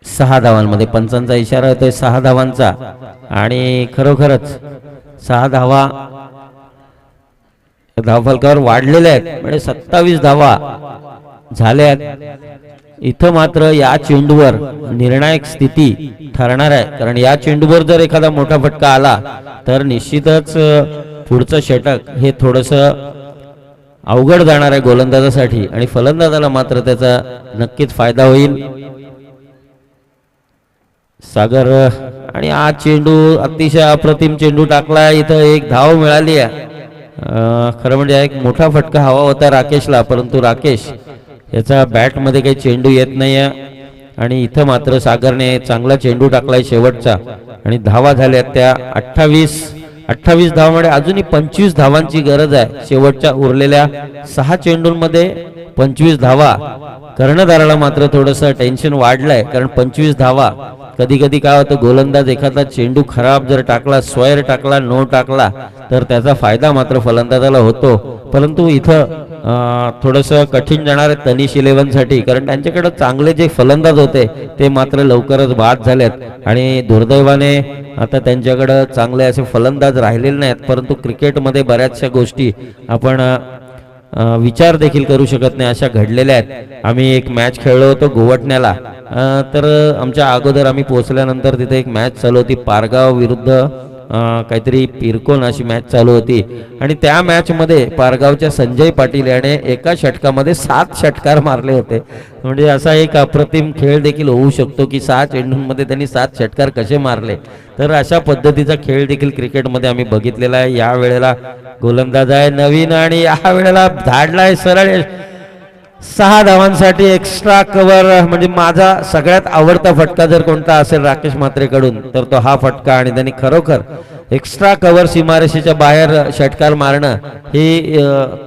6 धावांमध्ये. पंचांचा इशारा होतोय 6 धावांचा. आणि खरोखरच 6 धावा धावफलकावर वाढलेल्या आहेत, म्हणजे 27 धावा झाल्यात. इथं मात्र या चेंडूवर निर्णायक स्थिती ठरणार आहे, कारण या चेंडूवर जर एखादा मोठा फटका आला तर निश्चितच पुढचं षटक हे थोडंसं अवघड जाणार आहे गोलंदाजासाठी, आणि फलंदाजाला मात्र त्याचा नक्कीच फायदा होईल. सागर, आणि हा चेंडू अतिशय अप्रतिम चेंडू टाकला. इथं 1 धाव मिळाली आहे. खरं म्हणजे एक मोठा फटका हवा होता राकेशला, परंतु राकेश याचा बॅट मध्ये काही चेंडू येत नाहीये. आणि इथं मात्र सागरने चांगला चेंडू टाकलाय शेवटचा. आणि धावा झाल्या त्या 28 धावांमध्ये. अजूनही 25 धावांची गरज आहे. शेवटच्या उरलेल्या 6 चेंडूंमध्ये 25 धावा. कर्णधाराला मात्र थोडंसं टेन्शन वाढलंय, कारण 25 धावा कधी कधी काय होतं, गोलंदाज एखादा चेंडू खराब जर टाकला, स्क्वेअर टाकला, नो टाकला, तर त्याचा फायदा मात्र फलंदाजाला होतो. परंतु इथं थोडंसं कठीण जाणार आहे तनिष 11 साठी, कारण त्यांच्याकडे चांगले जे फलंदाज होते ते मात्र लवकरच बाद झालेत. आणि दुर्दैवाने आता त्यांच्याकडे चांगले असे फलंदाज राहिलेले नाहीत. परंतु क्रिकेटमध्ये बऱ्याचशा गोष्टी आपण विचार देखील करू शकत नाही, अशा घडलेल्या आहेत. आम्ही एक मॅच खेळलो होतो गोवटण्याला, तर आमच्या अगोदर आम्ही पोहोचल्यानंतर तिथे एक मॅच चालू होती, पारगाव विरुद्ध काहीतरी पिरकोन अशी मॅच चालू होती. आणि त्या मॅच मध्ये पारगावच्या संजय पाटील याने एका षटकामध्ये 7 षटकार मारले होते. म्हणजे असा एक अप्रतिम खेळ देखील होऊ शकतो की 6 चेंडूंमध्ये त्यांनी 7 षटकार कसे मारले. तर अशा पद्धतीचा खेळ देखील क्रिकेटमध्ये आम्ही बघितलेला आहे. या वेळेला गोलंदाज आहे नवीन, आणि या वेळेला धाडलाय सरळ 6 धावांसाठी एक्स्ट्रा कव्हर. म्हणजे माझा सगळ्यात आवडता फटका जर कोणता असेल राकेश म्हात्रेकडून तर तो हा फटका. आणि त्यांनी खरोखर एक्स्ट्रा कव्हर सीमारेषेच्या बाहेर षटकार मारणं ही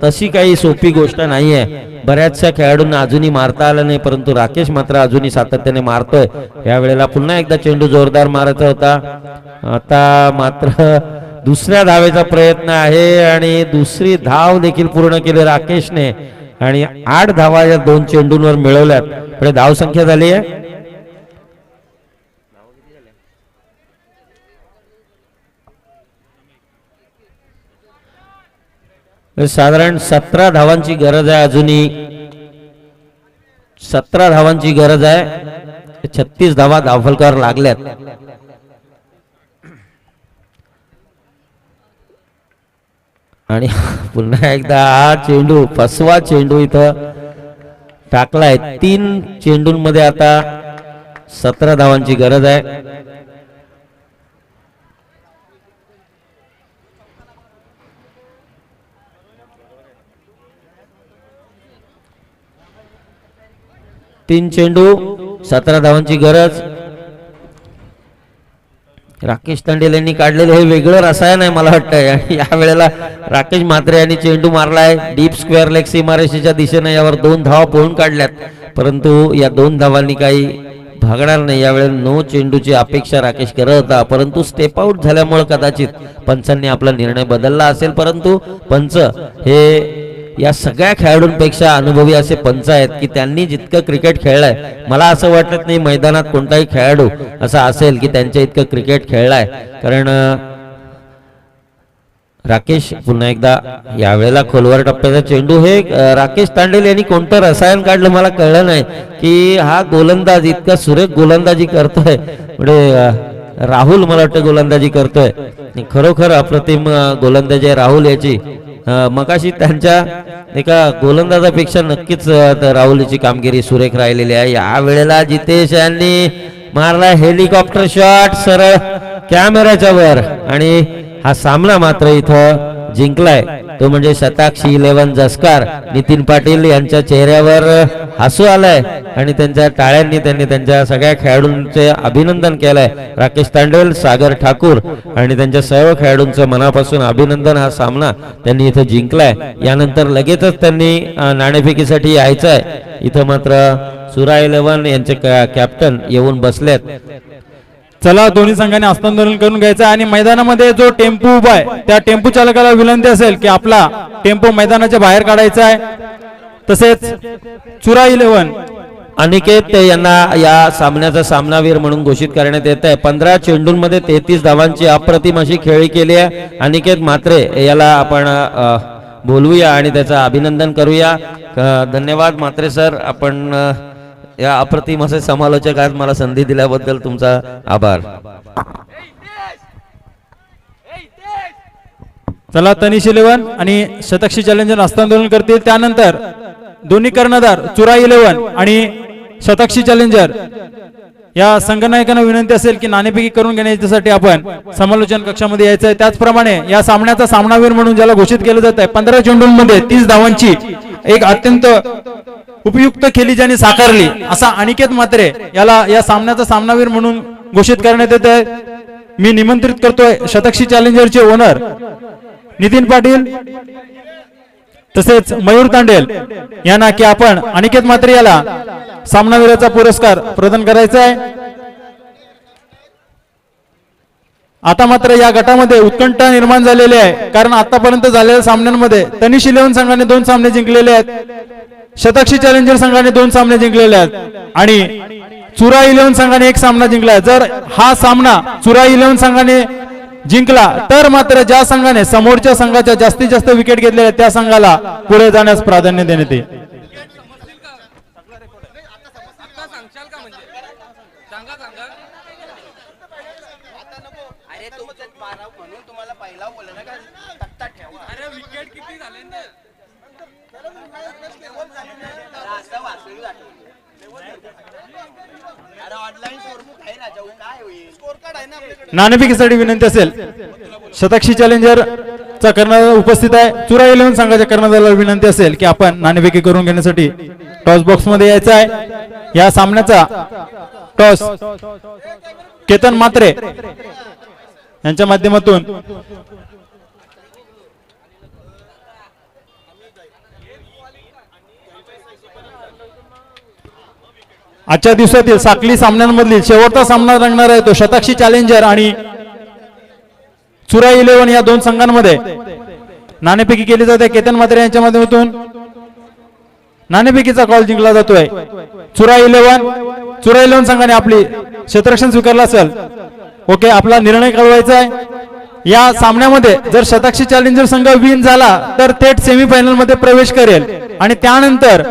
तशी काही सोपी गोष्ट नाही आहे. बऱ्याचशा खेळाडूंना अजूनही मारता आलं नाही, परंतु राकेश मात्र अजूनही सातत्याने मारतोय. यावेळेला पुन्हा एकदा चेंडू जोरदार मारायचा होता. आता मात्र दुसऱ्या धावेचा प्रयत्न आहे, आणि दुसरी धाव देखील पूर्ण केली राकेशने. आणि 8 धावा या 2 चेंडूंवर मिळवल्यात. पुढे धाव संख्या झाली आहे साधारण 17 धावांची गरज आहे. अजूनही 17 धावांची गरज आहे. 36 धावा धावफलकावर लागल्यात. आणि पुन्हा एकदा हा चेंडू, फसवा चेंडू इथं टाकलाय. 3 चेंडूंमध्ये आता 17 धावांची गरज आहे. तीन चेंडू 17 धावांची गरज. राकेश तांडेल यांनी काढलेलं हे वेगळं रसायन आहे मला वाटतंय. या वेळेला राकेश म्हात्रे यांनी चेंडू मारलाय डीप स्क्वेअर लेग सीमारेषेच्या दिशेने. यावर 2 धावा पळून काढल्यात. परंतु या 2 धावांनी काही भागणार नाही. यावेळेला नो चेंडूची अपेक्षा राकेश करत होता, परंतु स्टेप आउट झाल्यामुळे कदाचित पंचांनी आपला निर्णय बदलला असेल. परंतु पंच हे या सगळ्या खेळाडूंपेक्षा अनुभवी असे पंच आहेत की त्यांनी जितकं क्रिकेट खेळलंय, मला असं वाटत नाही मैदानात कोणताही खेळाडू असा असेल की त्यांच्या इतकं क्रिकेट खेळलाय. कारण राकेश पुन्हा एकदा यावेळेला खोलवर टप्प्याचा चेंडू, हे राकेश तांडेल यांनी कोणतं रसायन काढलं मला कळलं नाही की हा गोलंदाज इतका सुरेख गोलंदाजी करतोय. म्हणजे राहुल मला वाटतं गोलंदाजी करतोय, खरोखर अप्रतिम गोलंदाजी आहे राहुल याची. मगाशी त्यांच्या एका गोलंदाजापेक्षा नक्कीच राहुलची कामगिरी सुरेख राहिलेली आहे. या वेळेला जितेश यांनी मारला हेलिकॉप्टर शॉट सरळ कॅमेऱ्याच्या वर आणि हा सामना मात्र इथं जिंकलाय तो म्हणजे शताक्षी 11 जसकार. नितीन पाटील यांच्या चेहऱ्यावर हसू आलंय आणि त्यांच्या टाळ्यांनी त्यांनी त्यांच्या सगळ्या खेळाडूंचे अभिनंदन केलंय. राकेश तांडेल, सागर ठाकूर आणि त्यांच्या सर्व खेळाडूंचं मनापासून अभिनंदन. हा सामना त्यांनी इथं जिंकलाय. यानंतर लगेचच त्यांनी नाणेफेकीसाठी यायचं आहे. इथं मात्र सुरा 11 यांचे कॅप्टन येऊन बसलेत. चला, दोन्ही संघाने हस्तांदोलन करून घ्यायचं आणि मैदानामध्ये जो टेम्पो उभा आहे त्या टेम्पो चालकाला विनंती असेल की आपला टेम्पो मैदानाच्या बाहेर काढायचा आहे. तसेच चुरा 11 अनिकेत यांना या सामन्याचा सामनावीर म्हणून घोषित करण्यात येत आहे. 15 चेंडूंमध्ये 33 धावांची अप्रतिम अशी खेळी केली आहे. अनिकेत म्हात्रे याला आपण बोलवूया आणि त्याचं अभिनंदन करूया. धन्यवाद म्हात्रे सर, आपण या अप्रतिम असे समालोचक आज मला संधी दिल्याबद्दल तुमचा आभार. चला, तनिष 11 आणि शतक्षी चॅलेंजर हस्तांदोलन करतील. त्यानंतर दोन्ही कर्णधार चुरा 11 आणि शतक्षी चॅलेंजर या संघनायकांना विनंती असेल की नाणेफेकी करून घेण्यासाठी आपण समालोचन कक्षामध्ये यायचं आहे. त्याचप्रमाणे या सामन्याचा सामनावीर म्हणून ज्याला घोषित केलं जात आहे, 15 चेंडूंमध्ये 30 धावांची एक अत्यंत उपयुक्त खेळी ज्यांनी साकारली असा अनिकेत म्हात्रे याला या सामन्याचा सामनावीर म्हणून घोषित करण्यात येत आहे. मी निमंत्रित करतोय शतक्षी चॅलेंजरचे ओनर नितीन पाटील तसेच मयूर तांडेल यांना की आपण अनिकेत म्हात्रे याला सामनावीराचा पुरस्कार प्रदान करायचा आहे. आता मात्र या गटामध्ये उत्कंठा निर्माण झालेली आहे, कारण आतापर्यंत झालेल्या सामन्यांमध्ये तनिष 11 संघाने 2 सामने जिंकलेले आहेत, शतक्षी चॅलेंजर संघाने 2 सामने जिंकलेले आहेत आणि चुरा 11 संघाने 1 सामना जिंकला. जर हा सामना चुरा 11 संघाने जिंकला तर मात्र ज्या संघाने समोरच्या संघाच्या जास्तीत जास्त विकेट घेतलेल्या त्या संघाला पुढे जाण्यास प्राधान्य देण्यात येईल. नाणेफेकीसाठी विनंती असेल शतक्षी चॅलेंजर चा कर्णधार उपस्थित आहे. चुरा 11 संघाच्या कर्णधाराला विनंती असेल की आपण नाणेफेकी करून घेण्यासाठी टॉस बॉक्स मध्ये यायचं आहे. या सामन्याचा टॉस केतन म्हात्रे यांच्या माध्यमातून आजच्या दिवसातील साखली सामन्यांमधील शेवटचा सामना रंगणार आहे तो शतक्षी चॅलेंजर आणि चुरा 11 या 2 संघांमध्ये नाणेफेकी केली जाते. केतन म्हात्रे यांच्या माध्यमातून नाणेफेकीचा कॉल जिंकला जातोय. चुरा 11 संघाने आपली क्षेत्ररक्षण स्वीकारलं असेल. ओके, आपला निर्णय कळवायचा आहे. या सामन्यामध्ये जर शतक्षी चॅलेंजर संघ विन झाला तर थेट सेमीफायनल मध्ये प्रवेश करेल आणि त्यानंतर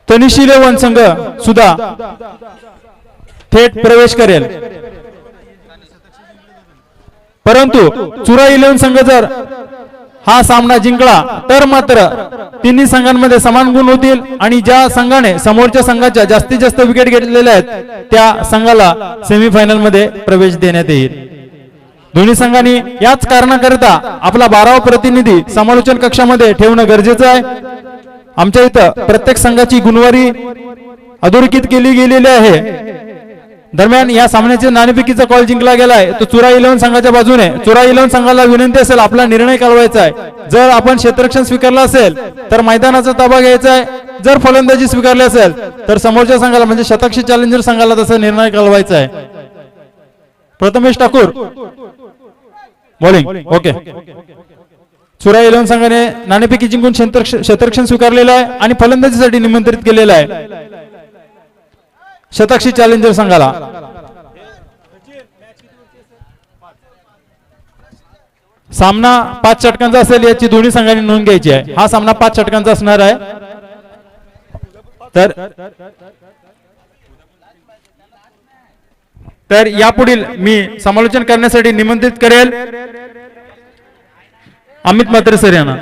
तनिष 11 संघ सुद्धा थेट प्रवेश करेल. परंतु चुरा 11 संघ जर हा सामना जिंकला तर मात्र तिन्ही संघांमध्ये समान गुण होतील आणि ज्या संघाने समोरच्या संघाच्या जास्तीत जास्त विकेट घेतलेल्या आहेत त्या संघाला सेमीफायनल मध्ये प्रवेश देण्यात येईल. दोन्ही संघांनी याच कारणाकरिता आपला 12वा प्रतिनिधी समालोचन कक्षामध्ये ठेवणं गरजेचं आहे. आमच्या इथं प्रत्येक संघाची गुणवारी अधोरेखित केली गेलेली आहे. दरम्यान या सामन्याचे नाणेफेकीचा कॉल जिंकला गेलाय तो चुरा 11 संघाच्या बाजूने. चुरा 11 संघाला विनंती असेल आपला निर्णय कळवायचा आहे. जर आपण क्षेत्ररक्षण स्वीकारलं असेल तर मैदानाचा ताबा घ्यायचा आहे. जर फलंदाजी स्वीकारली असेल तर समोरच्या संघाला म्हणजे शतकशी चॅलेंजर संघाला तसा निर्णय कळवायचा आहे. प्रथमेश ठाकूर बॉलिंग. ओके. चुरा 11 संघाने नाणेफेकी जिंकून क्षेत्ररक्षण स्वीकारलेलं आहे आणि फलंदाजीसाठी निमंत्रित केलेलं आहे शतकशी चॅलेंजर संघाला. सामना 5 षटकांचा असेल याची दोन्ही संघांनी नोंद घ्यायची आहे. हा सामना 5 षटकांचा असणार आहे. तर यापुढील मी समालोचन करण्यासाठी निमंत्रित करेल अमित म्हात्रे सर यांना.